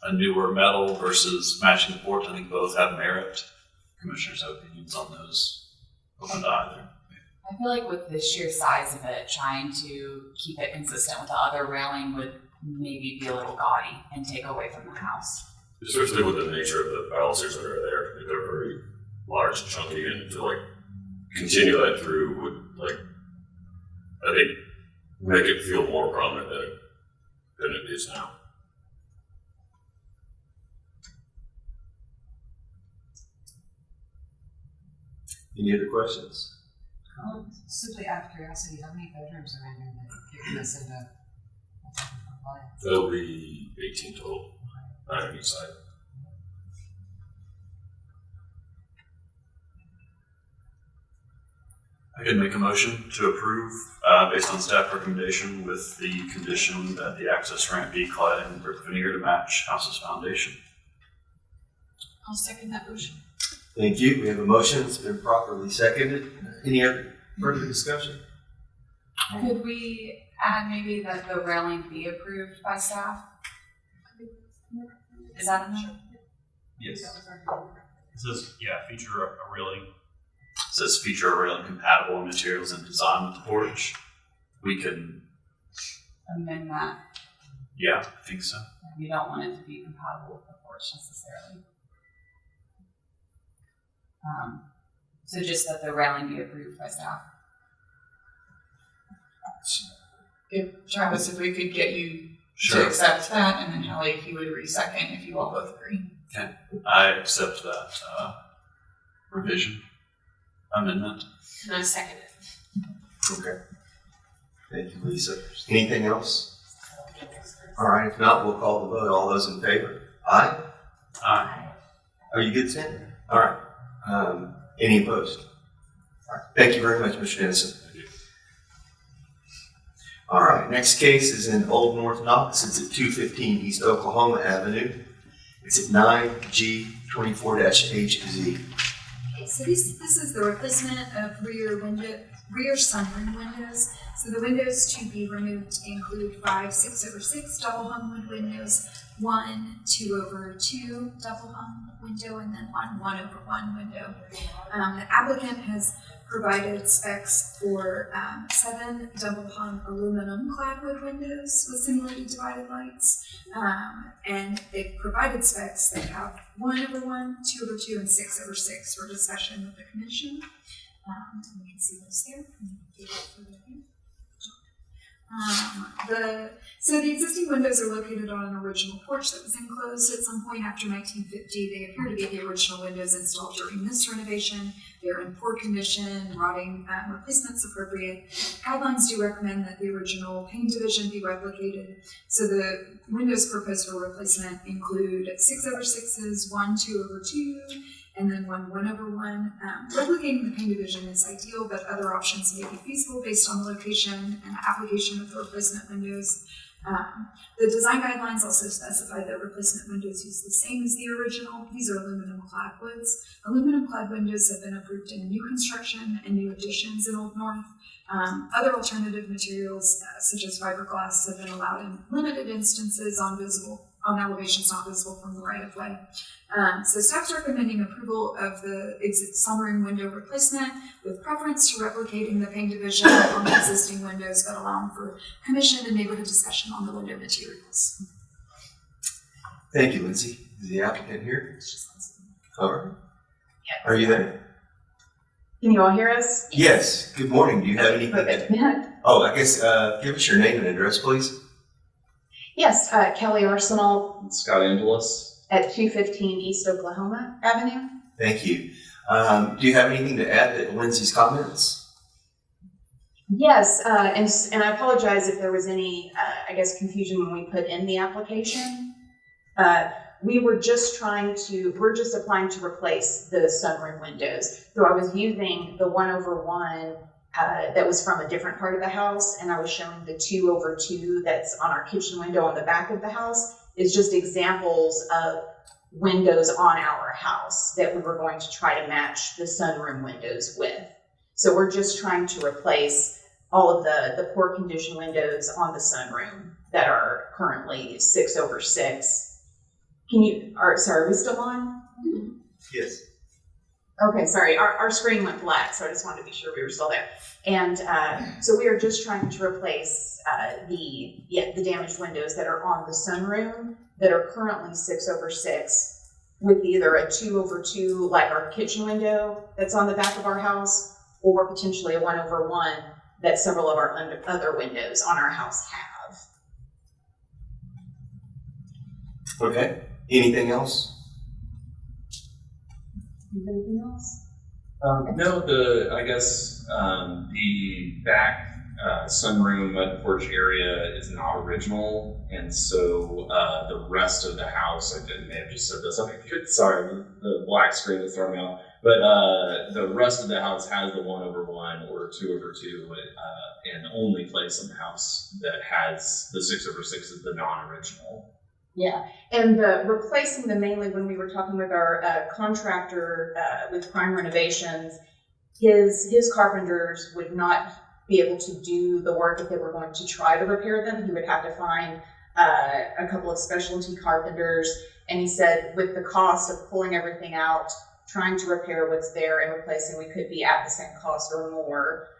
a newer metal versus matching the porch, I think both have merit. Commissioners have opinions on those. Open to either. I feel like with the sheer size of it, trying to keep it consistent with the other railing would maybe be a little gaudy and take away from the house. Especially with the nature of the balancers that are there. They're very large and chunky, and to like continue that through would like, I think, make it feel more prominent than it is now. Any other questions? Simply out of curiosity, how many bedrooms are in there that kick this into? There'll be 18 total, 9 on each side. I could make a motion to approve based on staff recommendation with the condition that the access ramp be clad in brick veneer to match house's foundation. I'll second that motion. Thank you. We have a motion. It's been properly seconded. Any other further discussion? Could we add maybe that the railing be approved by staff? Is that enough? Yes. It says, feature a railing. It says feature a railing compatible in materials and design with the porch. We can, Amend that. I think so. We don't want it to be compatible with the porch necessarily. So just that the railing be approved by staff. Travis, if we could get you Sure. to accept that, and then Kelly, if you would re-second, if you all both agree. I accept that revision, amendment. And I second it. Okay. Thank you, Lisa. Anything else? All right, if not, we'll call the vote. All those in favor? Aye? Aye. Are you good, Sam? All right. Any opposed? All right. Thank you very much, Mr. Dennison. All right, next case is in Old North Knox. It's at 215 East Oklahoma Avenue. It's at 9G24-HZ. Okay, so this is the replacement of rear sunroom windows. So the windows to be removed include 5 6/6 double hung wood windows, 1 2/2 double hung window, and then 1 1/1 window. The applicant has provided specs for 7 double hung aluminum clad wood windows with similarly divided lights. And they've provided specs that have 1/1, 2/2, and 6/6 for discussion with the commission. And you can see those there. So the existing windows are located on an original porch that was enclosed at some point after 1950. They appear to be the original windows installed during this renovation. They're in poor condition, rotting, replacement's appropriate. Guidelines do recommend that the original pane division be replicated. So the windows proposed for replacement include 6/6s, 1 2/2, and then 1 1/1. Replicating the pane division is ideal, but other options may be feasible based on the location and application of the replacement windows. The design guidelines also specify that replacement windows use the same as the original. These are aluminum clad woods. Aluminum clad windows have been approved in new construction and new additions in Old North. Other alternative materials, such as fiberglass, have been allowed in limited instances on elevations not visible from the right of way. So staff's recommending approval of the sunroom window replacement with preference to replicating the pane division on the existing windows, but allowing for commission and neighborhood discussion on the window materials. Thank you, Lindsay. Is the applicant here? All right. Are you there? Can you all hear us? Yes. Good morning. Do you have anything? Perfect. Oh, I guess give us your name and address, please. Yes, Kelly Arsenal Scott Angeles. at 215 East Oklahoma Avenue. Thank you. Do you have anything to add to Lindsay's comments? Yes, and I apologize if there was any, confusion when we put in the application. We're just applying to replace the sunroom windows. So I was using the 1/1 that was from a different part of the house, and I was showing the 2/2 that's on our kitchen window on the back of the house is just examples of windows on our house that we were going to try to match the sunroom windows with. So we're just trying to replace all of the poor condition windows on the sunroom that are currently 6/6. Are we still on? Yes. Okay, sorry, our screen went black, so I just wanted to be sure we were still there. And so we are just trying to replace the damaged windows that are on the sunroom that are currently 6/6 with either a 2/2, like our kitchen window that's on the back of our house, or potentially a 1/1 that several of our other windows on our house have. Okay. Anything else? Anything else? No, the back sunroom mud porch area is not original, and so the rest of the house, I may have just said this, sorry, the black screen was throwing me off, but the rest of the house has the 1/1 or 2/2, and the only place in the house that has the 6/6 is the non-original. Yeah, and replacing them mainly when we were talking with our contractor with Prime Renovations, his carpenters would not be able to do the work if they were going to try to repair them. He would have to find a couple of specialty carpenters, and he said with the cost of pulling everything out, trying to repair what's there and replacing, we could be at the same cost or more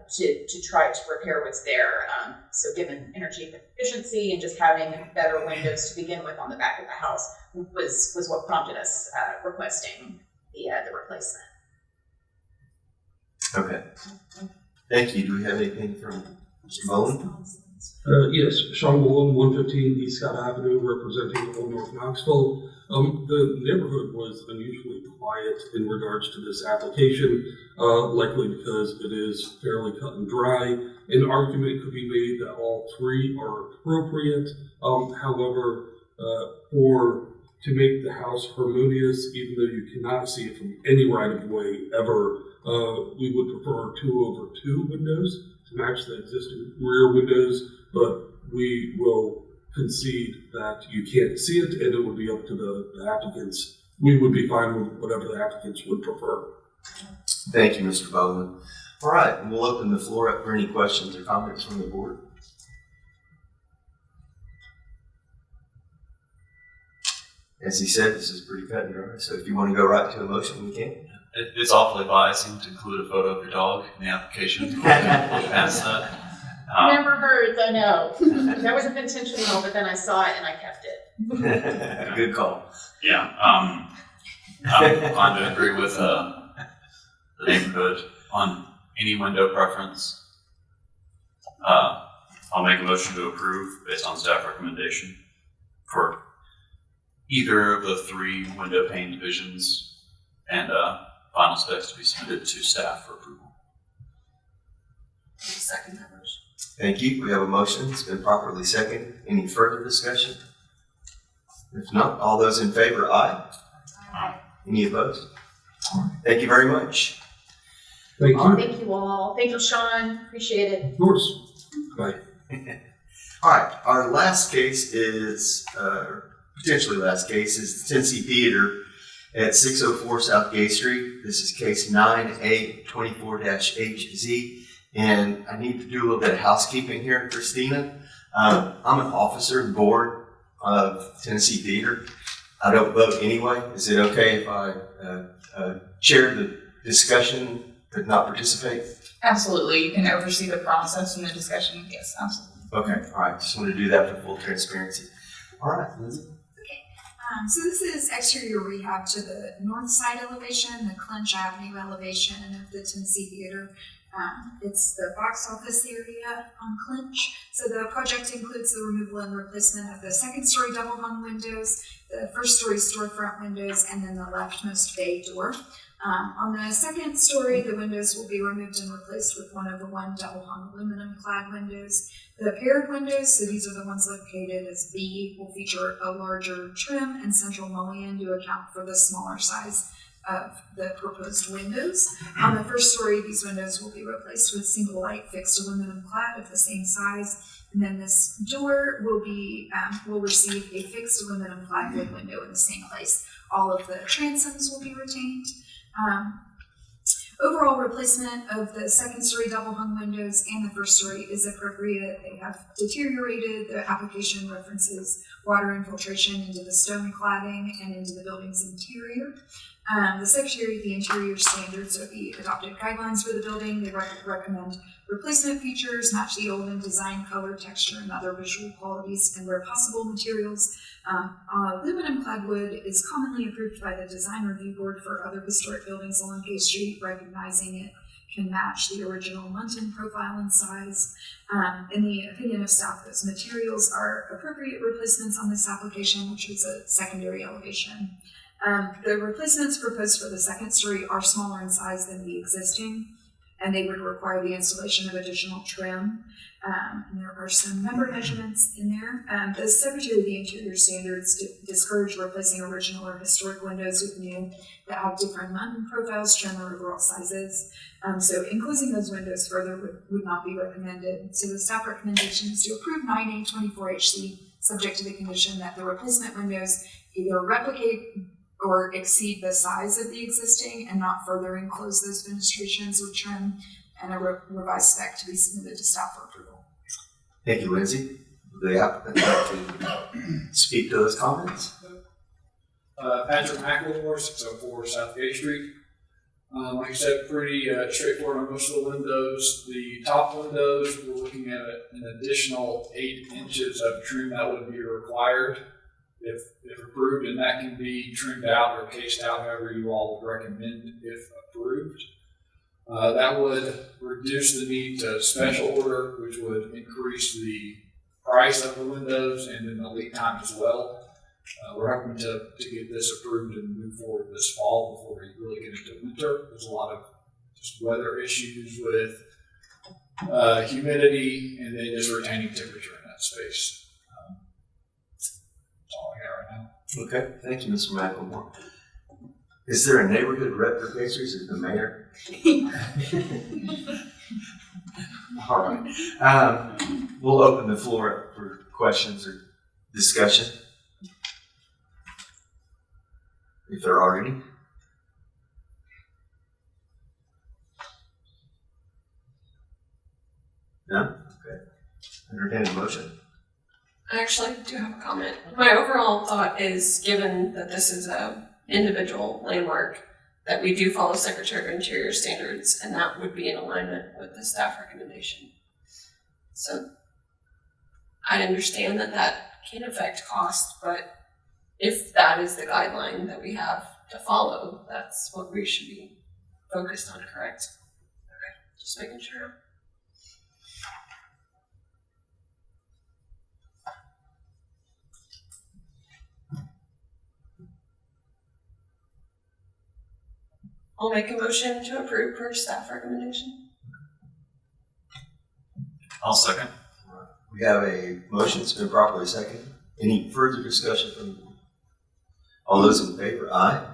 to try to repair what's there. So given energy efficiency and just having better windows to begin with on the back of the house was what prompted us requesting the replacement. Okay. Thank you. Do we have anything from Mr. Bowen? Yes, Sean Bowen, 115 East Scott Avenue, representing Old North Knoxville. The neighborhood was unusually quiet in regards to this application, likely because it is fairly cut and dry. An argument could be made that all three are appropriate. However, to make the house harmonious, even though you cannot see it from any right of way ever, we would prefer 2/2 windows to match the existing rear windows, but we will concede that you can't see it, and it would be up to the applicants. We would be fine with whatever the applicants would prefer. Thank you, Mr. Bowman. All right, and we'll open the floor up for any questions or comments from the board. As he said, this is pretty cut and dry, so if you want to go right to a motion, we can. It's awfully biasing to include a photo of your dog in the application. Past that. Never heard, I know. That wasn't intentional, but then I saw it and I kept it. Good call. Yeah, I'm inclined to agree with the neighborhood on any window preference. I'll make a motion to approve based on staff recommendation for either of the 3 window pane divisions and final specs to be submitted to staff for approval. Second that motion. Thank you. We have a motion. It's been properly seconded. Any further discussion? If not, all those in favor, aye. Aye. Any opposed? Thank you very much. Thank you. Thank you all. Thank you, Sean. Appreciate it. Of course. Bye. All right, our last case is, potentially last case, is the Tennessee Theater at 604 South Gay Street. This is case 9A24-HZ. And I need to do a little bit of housekeeping here, Christina. I'm an officer and board of Tennessee Theater. I don't vote anyway. Is it okay if I chair the discussion but not participate? Absolutely. You can oversee the process and the discussion. Yes, absolutely. Okay, all right. Just want to do that for full transparency. All right, Lindsay. So this is exterior rehab to the north side elevation, the Clinch Avenue elevation of the Tennessee Theater. It's the box office area on Clinch. So the project includes the removal and replacement of the second-story double-hung windows, the first-story storefront windows, and then the leftmost bay door. On the second story, the windows will be removed and replaced with 1/1 double-hung aluminum-clad windows. The paired windows, so these are the ones located as B, will feature a larger trim and central mullion to account for the smaller size of the proposed windows. On the first story, these windows will be replaced with single light fixed aluminum clad of the same size. And then this door will receive a fixed aluminum clad wood window in the same place. All of the transoms will be retained. Overall replacement of the second-story double-hung windows and the first story is appropriate. They have deteriorated. The application references water infiltration into the stone cladding and into the building's interior. The Secretary of the Interior standards are the adopted guidelines for the building. They recommend replacement features match the old in design, color, texture, and other visual qualities, and where possible, materials. Aluminum clad wood is commonly approved by the Design Review Board for other historic buildings along Gay Street, recognizing it can match the original Muntin profile and size. In the opinion of staff, those materials are appropriate replacements on this application, which is a secondary elevation. The replacements proposed for the second story are smaller in size than the existing, and they would require the installation of additional trim. And there are some number measurements in there. The Secretary of the Interior Standards discourage replacing original or historic windows with new that have different mounting profiles, trim, or overall sizes. So enclosing those windows further would not be recommended. So the staff recommendation is to approve 9A24HC, subject to the condition that the replacement windows either replicate or exceed the size of the existing and not further enclose those fenestrations with trim, and a revised spec to be submitted to staff for approval. Thank you, Lindsay. Would the applicant like to speak to those comments? Patrick McElmore, 604 South Gay Street. Like I said, pretty straightforward on most of the windows. The top windows, we're looking at an additional 8 inches of trim that would be required if approved, and that can be trimmed out or cased out however you all would recommend if approved. That would reduce the need to special order, which would increase the price of the windows and then the lead time as well. We're hoping to get this approved and move forward this fall before we really get into winter. There's a lot of just weather issues with humidity and then just retaining temperature in that space. That's all I got right now. Okay, thank you, Mr. McElmore. Is there a neighborhood rep for pastries? Is the mayor? All right. We'll open the floor up for questions or discussion, if there are any. No? Okay. Entertain a motion. I actually do have a comment. My overall thought is, given that this is a individual landmark, that we do follow Secretary of Interior standards, and that would be in alignment with the staff recommendation. So I understand that that can affect cost, but if that is the guideline that we have to follow, that's what we should be focused on, correct? Okay, just making sure. I'll make a motion to approve per staff recommendation. I'll second. We have a motion that's been properly seconded. Any further discussion from the board? All those in favor, aye?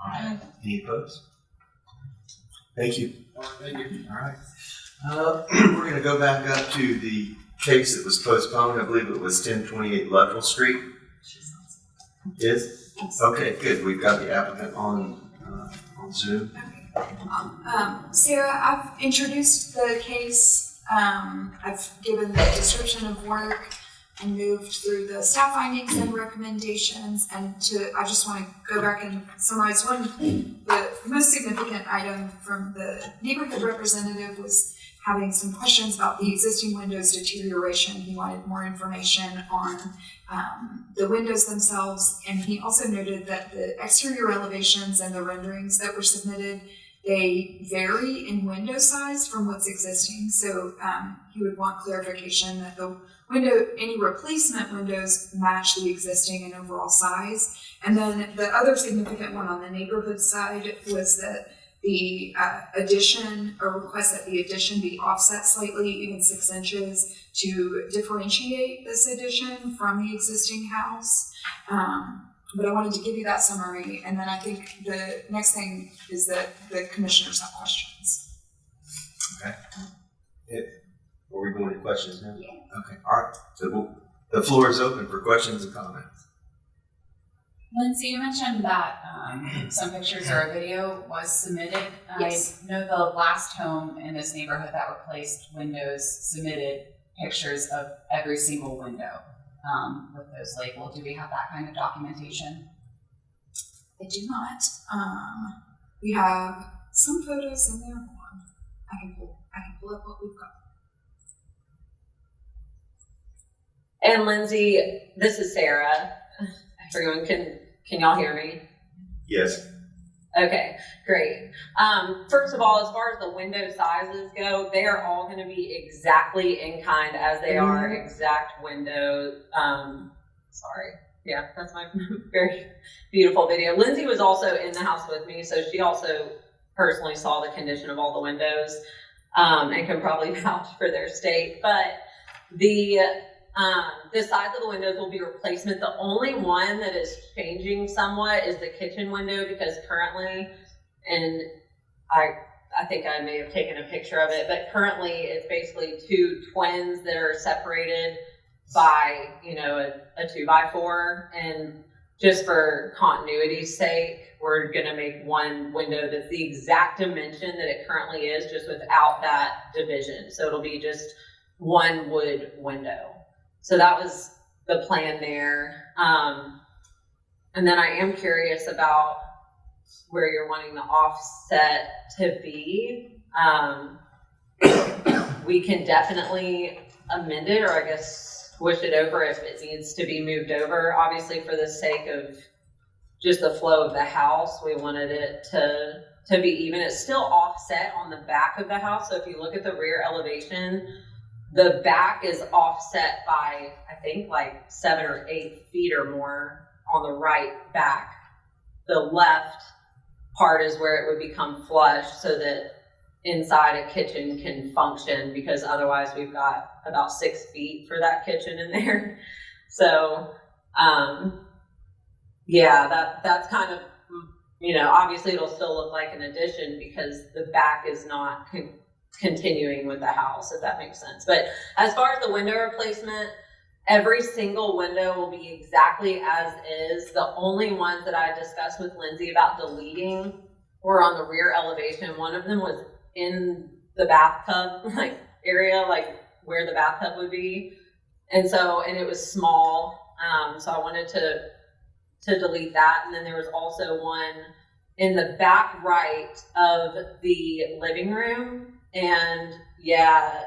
Aye. Any opposed? Thank you. Thank you. All right. We're going to go back up to the case that was postponed. I believe it was 1028 Luttrell Street. Is? Okay, good. We've got the applicant on Zoom. Sarah, I've introduced the case. I've given the description of work and moved through the staff findings and recommendations. And I just want to go back and summarize the most significant item from the neighborhood representative was having some questions about the existing windows deterioration. He wanted more information on the windows themselves, and he also noted that the exterior elevations and the renderings that were submitted, they vary in window size from what's existing. So he would want clarification that any replacement windows match the existing in overall size. And then the other significant one on the neighborhood side was that the addition, or request that the addition be offset slightly, even 6 inches, to differentiate this addition from the existing house. But I wanted to give you that summary, and then I think the next thing is that the commissioners have questions. Okay. Are we going to questions now? Yeah. Okay. All right. So the floor is open for questions and comments. Lindsay, you mentioned that some pictures or a video was submitted. Yes. I know the last home in this neighborhood that replaced windows submitted pictures of every single window with those labeled. Do we have that kind of documentation? I do not. We have some photos in there. Hold on. I can pull up what we've got. And Lindsay, this is Sarah. Everyone, can y'all hear me? Yes. Okay, great. First of all, as far as the window sizes go, they are all going to be exactly in kind as they are exact windows. Yeah, that's my very beautiful video. Lindsay was also in the house with me, so she also personally saw the condition of all the windows, and can probably vouch for their state. But the size of the windows will be replacement. The only one that is changing somewhat is the kitchen window, because currently, and I think I may have taken a picture of it, but currently it's basically two twins that are separated by, you know, a 2x4, and just for continuity's sake, we're gonna make one window that's the exact dimension that it currently is, just without that division. So it'll be just one wood window. So that was the plan there. And then I am curious about where you're wanting the offset to be. We can definitely amend it, or I guess push it over if it needs to be moved over. Obviously, for the sake of just the flow of the house, we wanted it to be even. It's still offset on the back of the house. So if you look at the rear elevation, the back is offset by, I think, like 7 or 8 feet or more on the right back. The left part is where it would become flush, so that inside a kitchen can function, because otherwise we've got about 6 feet for that kitchen in there. So, yeah, that's kind of, you know, obviously it'll still look like an addition because the back is not continuing with the house, if that makes sense. But as far as the window replacement, every single window will be exactly as is. The only ones that I discussed with Lindsay about deleting were on the rear elevation. One of them was in the bathtub like area, like where the bathtub would be. And it was small. So I wanted to delete that. And then there was also one in the back right of the living room. And yeah,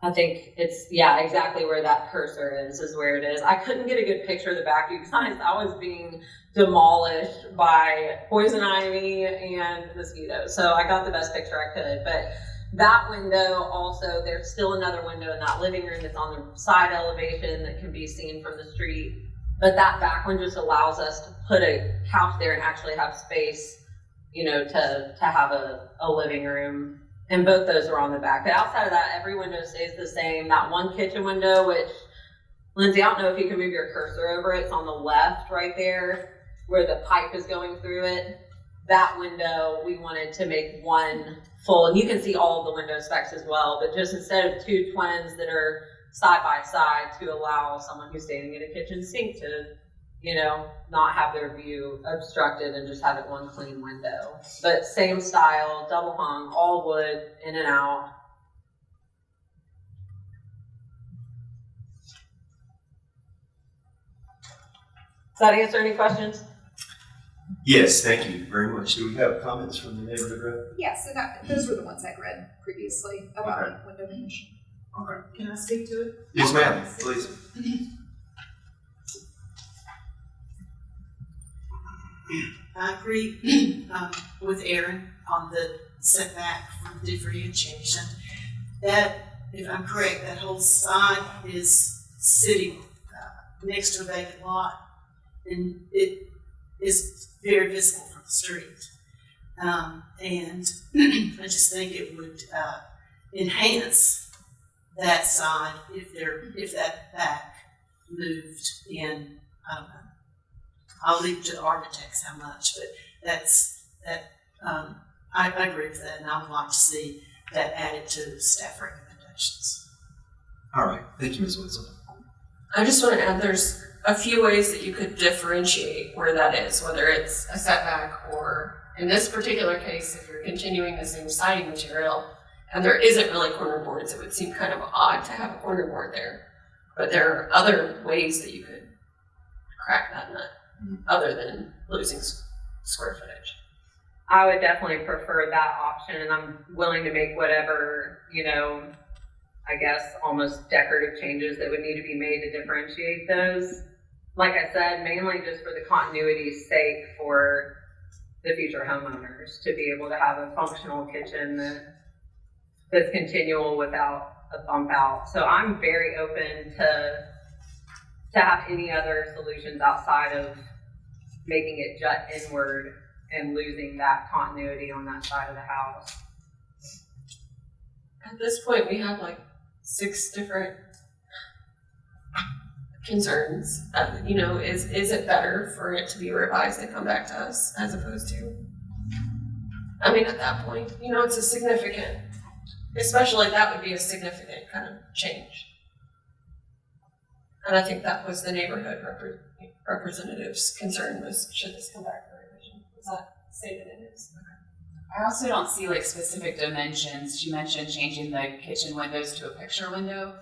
I think it's exactly where that cursor is where it is. I couldn't get a good picture of the back, you guys. I was being demolished by poison ivy and mosquitoes. So I got the best picture I could. But that window also, there's still another window in that living room that's on the side elevation that can be seen from the street. But that back one just allows us to put a couch there and actually have space, you know, to have a living room. And both those are on the back. But outside of that, every window stays the same. That one kitchen window, which, Lindsay, I don't know if you can move your cursor over it. It's on the left right there where the pipe is going through it. That window, we wanted to make one full, and you can see all of the window specs as well, but just instead of two twins that are side by side, to allow someone who's standing at a kitchen sink to, you know, not have their view obstructed and just have it one clean window. But same style, double hung, all wood, in and out. Does that answer any questions? Yes, thank you very much. Do we have comments from the neighborhood rep? Yeah, so those were the ones I read previously about Okay. window condition. Okay. Can I speak to it? Yes, ma'am, please. I agree with Aaron on the setback for differentiation. That, if I'm correct, that whole side is sitting next to a vacant lot, and it is very visible from the street. And I just think it would enhance that side if that back moved in. I don't know. I'll leave it to the architects how much, but I agree with that, and I would like to see that added to staff recommendations. All right, thank you, Ms. Woodson. I just want to add, there's a few ways that you could differentiate where that is, whether it's a setback or, in this particular case, if you're continuing the same siding material and there isn't really corner boards, it would seem kind of odd to have a corner board there. But there are other ways that you could crack that nut other than losing square footage. I would definitely prefer that option, and I'm willing to make whatever, you know, I guess almost decorative changes that would need to be made to differentiate those. Like I said, mainly just for the continuity's sake for the future homeowners to be able to have a functional kitchen that's continual without a bump out. So I'm very open to to have any other solutions outside of making it jut inward and losing that continuity on that side of the house. At this point, we have like 6 different concerns. You know, is it better for it to be revised and come back to us as opposed to? I mean, at that point, you know, it's a significant, especially that would be a significant kind of change. And I think that was the neighborhood representative's concern was, should this come back for revision? Was that stated in his? I also don't see like specific dimensions. She mentioned changing the kitchen windows to a picture window,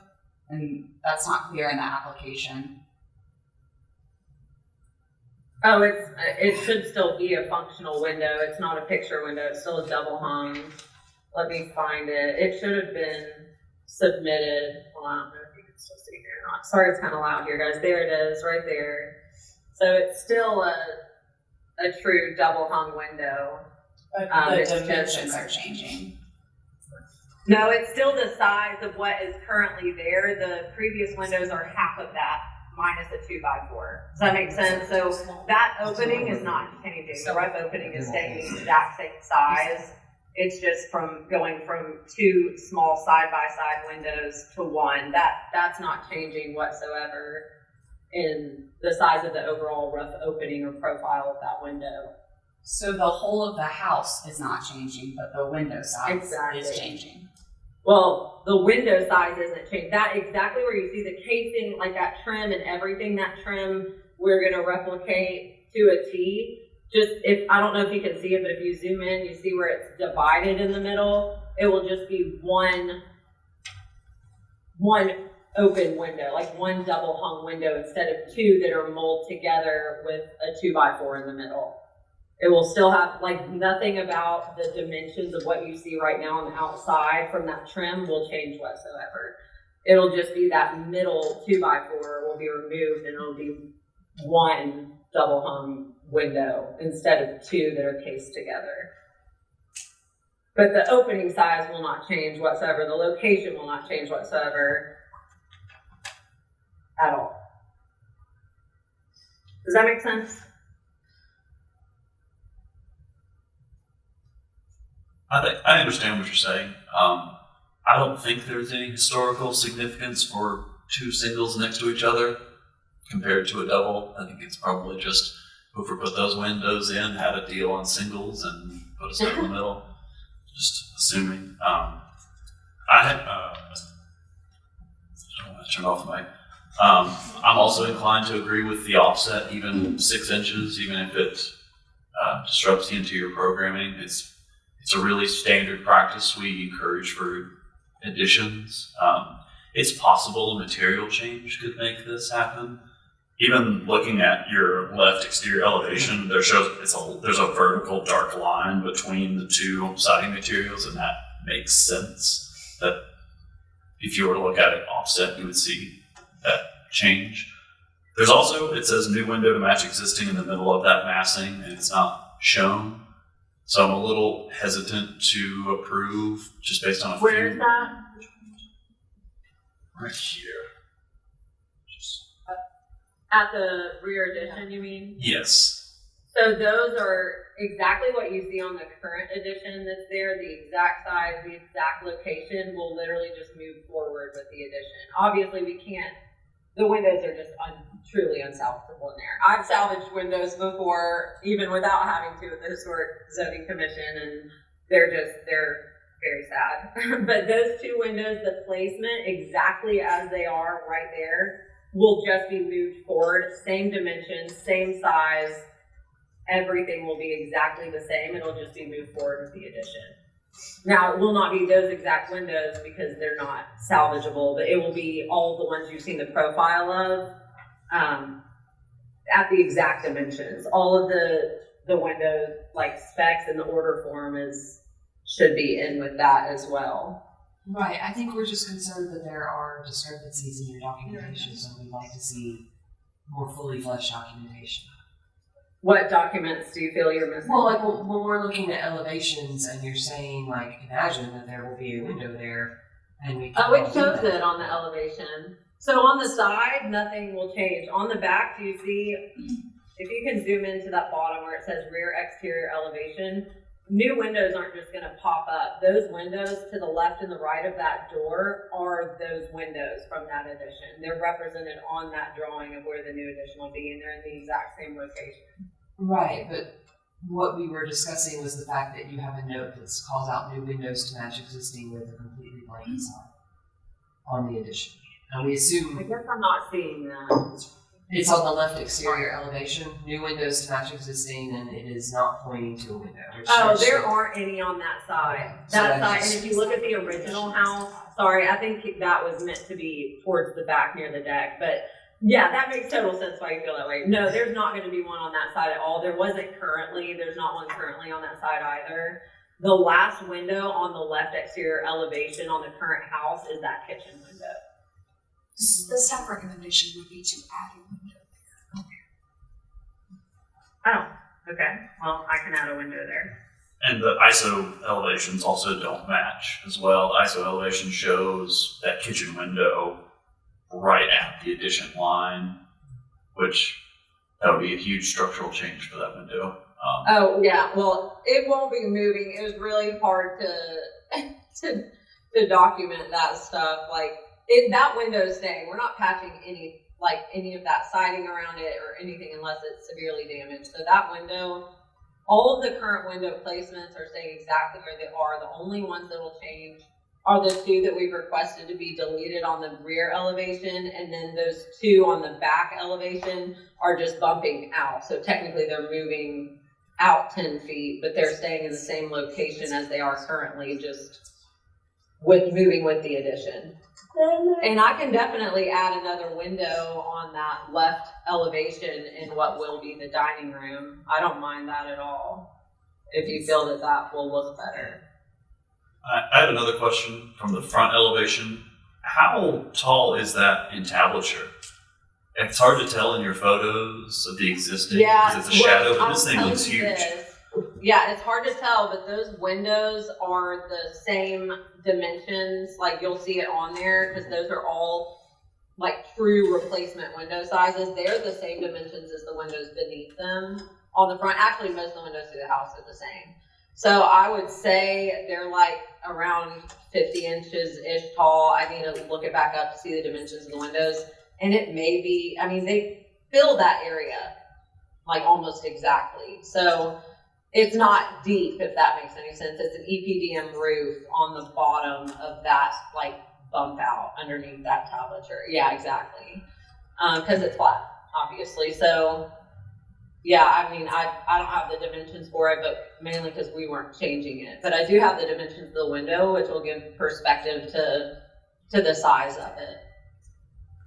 and that's not clear in the application. Oh, it should still be a functional window. It's not a picture window. It's still a double hung. Let me find it. It should have been submitted. Well, I don't know if you can still see here or not. Sorry, it's kind of loud here, guys. There it is, right there. So it's still a true double hung window. But the dimensions are changing. No, it's still the size of what is currently there. The previous windows are half of that minus a 2x4. Does that make sense? So that opening is not changing. The rough opening is staying the exact same size. It's just from going from 2 small side-by-side windows to 1. That's not changing whatsoever in the size of the overall rough opening or profile of that window. So the whole of the house is not changing, but the window size is changing. Well, the window size isn't changing. That exactly where you see the casing, like that trim and everything, that trim we're gonna replicate to a T. Just if, I don't know if you can see it, but if you zoom in, you see where it's divided in the middle. It will just be one open window, like one double hung window instead of 2 that are molded together with a 2x4 in the middle. It will still have, like, nothing about the dimensions of what you see right now on the outside from that trim will change whatsoever. It'll just be that middle 2x4 will be removed and it'll be 1 double hung window instead of 2 that are cased together. But the opening size will not change whatsoever. The location will not change whatsoever at all. Does that make sense? I understand what you're saying. I don't think there's any historical significance for 2 singles next to each other compared to a double. I think it's probably just whoever put those windows in had a deal on singles and put us in the middle. Just assuming. Turn off the mic. I'm also inclined to agree with the offset, even 6 inches, even if it disrupts the interior programming. It's a really standard practice we encourage for additions. It's possible a material change could make this happen. Even looking at your left exterior elevation, there's a vertical dark line between the 2 siding materials, and that makes sense. That if you were to look at it offset, you would see that change. There's also, it says new window to match existing in the middle of that massing, and it's not shown. So I'm a little hesitant to approve just based on a few. Where is that? Right here. At the rear addition, you mean? Yes. So those are exactly what you see on the current addition that's there. The exact size, the exact location will literally just move forward with the addition. Obviously, we can't. The windows are just truly unsalvageable in there. I've salvaged windows before, even without having to, with the Historic Zoning Commission, and they're very sad. But those 2 windows, the placement exactly as they are right there, will just be moved forward. Same dimensions, same size. Everything will be exactly the same. It'll just be moved forward with the addition. Now, it will not be those exact windows because they're not salvageable, but it will be all the ones you've seen the profile of at the exact dimensions. All of the window like specs and the order form should be in with that as well. Right. I think we're just concerned that there are discrepancies in your documentation, so we'd like to see more fully fleshed documentation. What documents do you feel you're missing? Well, like when we're looking at elevations and you're saying, like, imagine that there will be a window there, and we it shows it on the elevation. So on the side, nothing will change. On the back, do you see, if you can zoom into that bottom where it says rear exterior elevation, new windows aren't just gonna pop up. Those windows to the left and the right of that door are those windows from that addition. They're represented on that drawing of where the new addition will be, and they're in the exact same location. Right, but what we were discussing was the fact that you have a note that calls out new windows to match existing with a completely blank facade on the addition. And we assume I guess I'm not seeing that. it's on the left exterior elevation, new windows to match existing, and it is not pointing to a window. Oh, there aren't any on that side. So That that side, just- and if you look at the original house, sorry, I think that was meant to be towards the back near the deck, but yeah, that makes total sense why you feel that way. No, there's not gonna be one on that side at all. There wasn't currently, there's not one currently on that side either. The last window on the left exterior elevation on the current house is that kitchen window. The staff recommendation would be to add a window there. Oh, okay. Well, I can add a window there. And the ISO elevations also don't match as well. The ISO elevation shows that kitchen window right at the addition line, which that would be a huge structural change for that window. Oh, yeah, well, it won't be moving. It was really hard to document that stuff. Like, that window's staying. We're not patching any of that siding around it or anything unless it's severely damaged. So that window, all of the current window placements are staying exactly where they are. The only ones that will change are the two that we've requested to be deleted on the rear elevation, and then those two on the back elevation are just bumping out. So technically they're moving out 10 feet, but they're staying in the same location as they are currently, just moving with the addition. And I can definitely add another window on that left elevation in what will be the dining room. I don't mind that at all, if you feel that that will look better. I have another question from the front elevation. How tall is that entablature? It's hard to tell in your photos of the existing because it's a shadow, but this thing looks huge. Yeah, it's hard to tell, but those windows are the same dimensions. Like, you'll see it on there because those are all like true replacement window sizes. They're the same dimensions as the windows beneath them on the front. Actually, most of the windows through the house are the same. So I would say they're like around 50 inches-ish tall. I need to look it back up to see the dimensions of the windows. And it may be, I mean, they fill that area like almost exactly. So it's not deep, if that makes any sense. It's an EPDM roof on the bottom of that like bump out underneath that tablature. Yeah, exactly. Because it's flat, obviously. So yeah, I mean, I don't have the dimensions for it, but mainly because we weren't changing it. But I do have the dimensions of the window, which will give perspective to the size of it.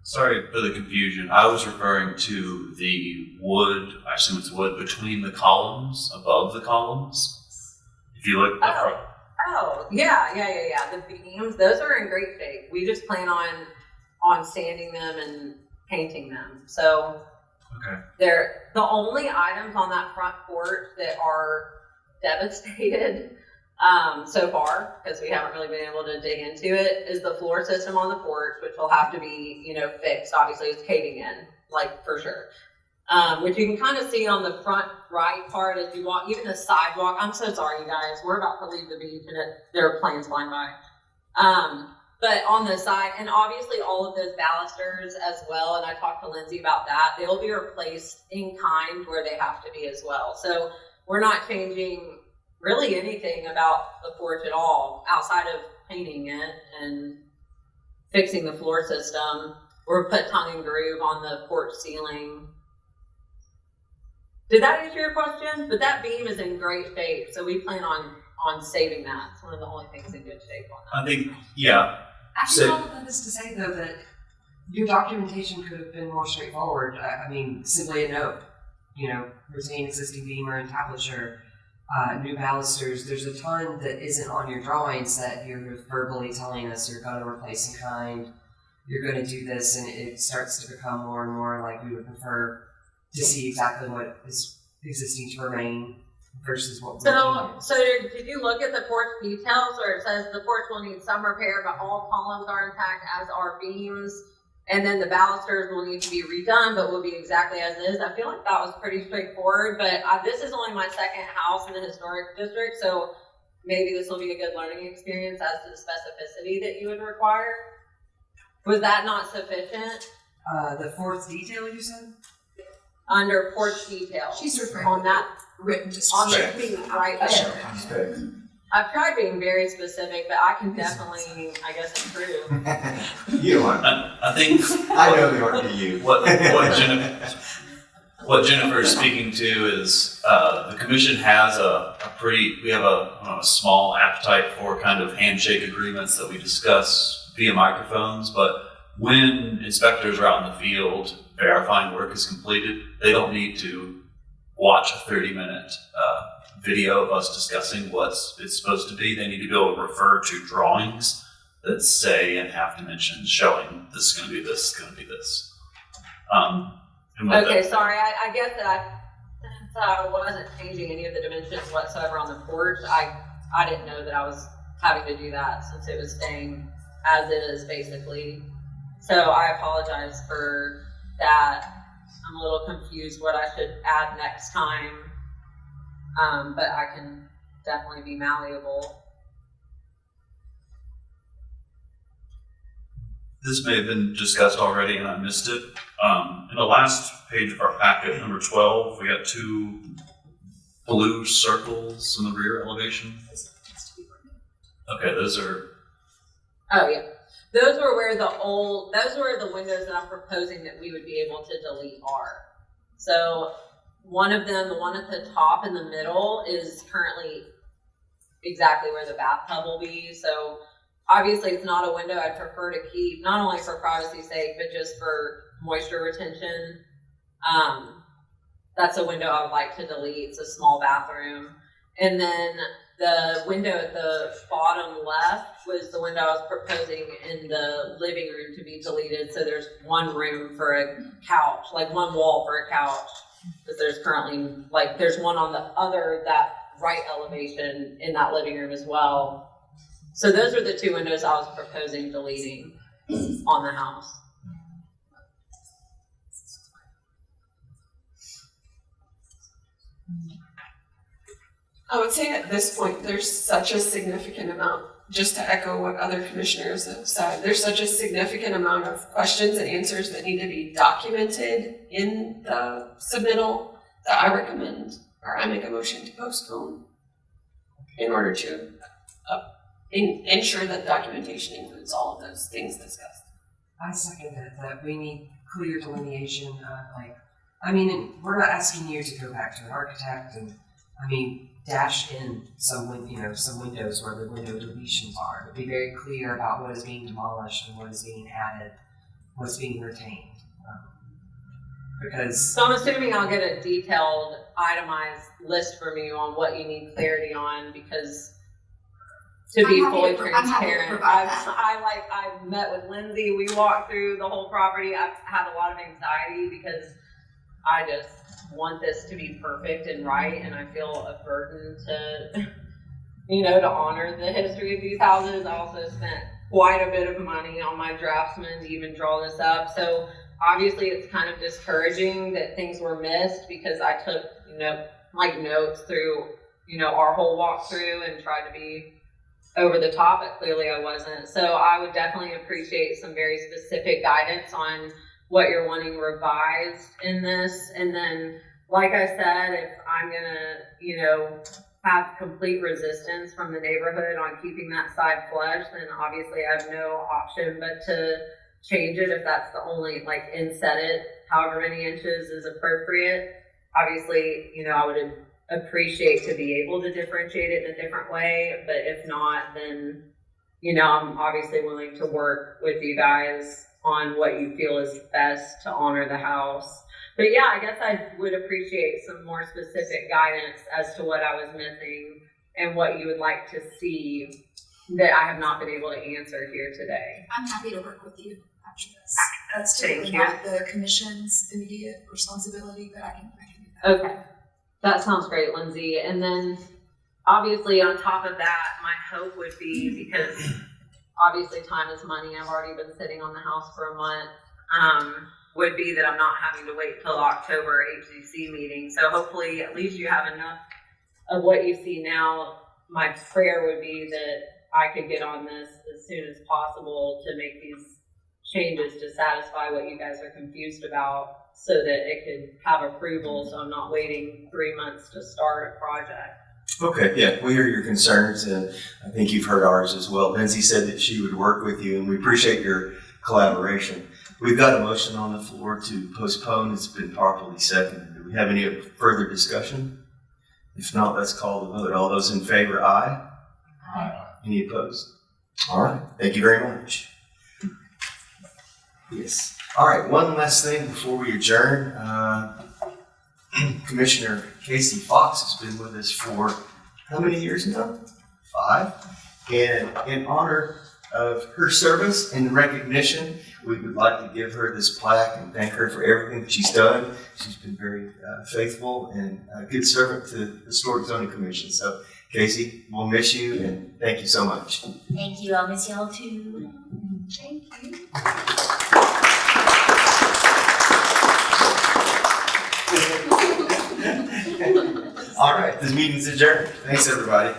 Sorry for the confusion. I was referring to the wood, I assume it's wood, between the columns, above the columns. If you look at the front. Oh, yeah. The beams, those are in great shape. We just plan on sanding them and painting them. So okay. They're the only items on that front porch that are devastated so far, because we haven't really been able to dig into it, is the floor system on the porch, which will have to be, fixed. Obviously, it's caving in, like, for sure. Which you can kind of see on the front right part as you walk, even the sidewalk. I'm so sorry, you guys. We're about to leave the beach and there are planes flying by. But on the side, and obviously all of those balusters as well, and I talked to Lindsay about that, they'll be replaced in kind where they have to be as well. So we're not changing really anything about the porch at all outside of painting it and fixing the floor system. We're put tongue and groove on the porch ceiling. Did that answer your question? But that beam is in great shape, so we plan on saving that. It's one of the only things in good shape on that. I think, yeah. Actually, all of that is to say, though, that your documentation could have been more straightforward. I mean, simply a note, retain existing beam or entablature, new balusters. There's a ton that isn't on your drawings that you're verbally telling us you're going to replace in kind, you're going to do this, and it starts to become more and more like we would prefer to see exactly what is existing to remain versus what we're So did you look at the porch details where it says the porch will need some repair, but all columns are intact, as are beams? And then the balusters will need to be redone, but will be exactly as is. I feel like that was pretty straightforward, but this is only my second house in the historic district, so maybe this will be a good learning experience as to the specificity that you would require. Was that not sufficient? The fourth detail you said? Under porch detail. She's referring on to that written on description. the thing right there. I've tried being very specific, but I can definitely, I guess, improve. You don't want. I think I know they aren't to you. what Jennifer is speaking to is the commission has we have a small appetite for kind of handshake agreements that we discuss via microphones, but when inspectors are out in the field verifying work is completed, they don't need to watch a 30-minute video of us discussing what it's supposed to be. They need to be able to refer to drawings that say and have dimensions showing this is going to be this, it's going to be this. Okay, sorry, I guess that since I wasn't changing any of the dimensions whatsoever on the porch, I didn't know that I was having to do that since it was staying as is basically. So I apologize for that. I'm a little confused what I should add next time, but I can definitely be malleable. This may have been discussed already and I missed it. In the last page of our packet, number 12, we got 2 blue circles in the rear elevation. Okay, those are. Oh yeah, those were where those were the windows that I'm proposing that we would be able to delete are. So one of them, the one at the top in the middle, is currently exactly where the bathtub will be. So obviously it's not a window I'd prefer to keep, not only for privacy's sake, but just for moisture retention. That's a window I would like to delete. It's a small bathroom. And then the window at the bottom left was the window I was proposing in the living room to be deleted. So there's one room for a couch, like one wall for a couch. Because there's currently, like, there's one on that right elevation in that living room as well. So those are the 2 windows I was proposing deleting on the house. I would say at this point, there's such a significant amount, just to echo what other commissioners have said, there's such a significant amount of questions and answers that need to be documented in the submittal that I recommend, or I make a motion to postpone in order to ensure that documentation includes all of those things discussed. I second that we need clear delineation of we're not asking you to go back to an architect and, dash in some windows where the window deletions are, but be very clear about what is being demolished and what is being added, what's being retained. Because so I'm assuming I'll get a detailed, itemized list from you on what you need clarity on, because to be fully transparent, I've met with Lindsay, we walked through the whole property. I've had a lot of anxiety because I just want this to be perfect and right, and I feel a burden to, to honor the history of these houses. I also spent quite a bit of money on my draftsman to even draw this up. So obviously it's kind of discouraging that things were missed, because I took, notes through, our whole walkthrough and tried to be over the top, but clearly I wasn't. So I would definitely appreciate some very specific guidance on what you're wanting revised in this. And then, like I said, if I'm gonna, have complete resistance from the neighborhood on keeping that side flush, then obviously I have no option but to change it if that's the only, inset it however many inches is appropriate. Obviously, I would appreciate to be able to differentiate it in a different way, but if not, then, I'm obviously willing to work with you guys on what you feel is best to honor the house. But yeah, I guess I would appreciate some more specific guidance as to what I was missing and what you would like to see that I have not been able to answer here today. I'm happy to work with you after this. That's typically not the commission's immediate responsibility, but I can do that. Okay, that sounds great, Lindsay. And then obviously on top of that, my hope would be, because obviously time is money, I've already been sitting on the house for a month. would be that I'm not having to wait till the October HCC meeting. So hopefully at least you have enough of what you see now. My prayer would be that I could get on this as soon as possible to make these changes to satisfy what you guys are confused about, so that it could have approval, so I'm not waiting 3 months to start a project. Okay, yeah, we hear your concerns, and I think you've heard ours as well. Lindsay said that she would work with you, and we appreciate your collaboration. We've got a motion on the floor to postpone. It's been properly seconded. Do we have any further discussion? If not, let's call the vote. All those in favor, aye? Aye. Any opposed? All right, thank you very much. Yes. All right, one last thing before we adjourn. Commissioner Casey Fox has been with us for how many years now? 5. And in honor of her service and recognition, we would like to give her this plaque and thank her for everything that she's done. She's been very faithful and a good servant to the Historic Zoning Commission. So, Casey, we'll miss you and thank you so much. Thank you. I'll miss y'all too. Thank you. All right, this meeting's adjourned. Thanks, everybody.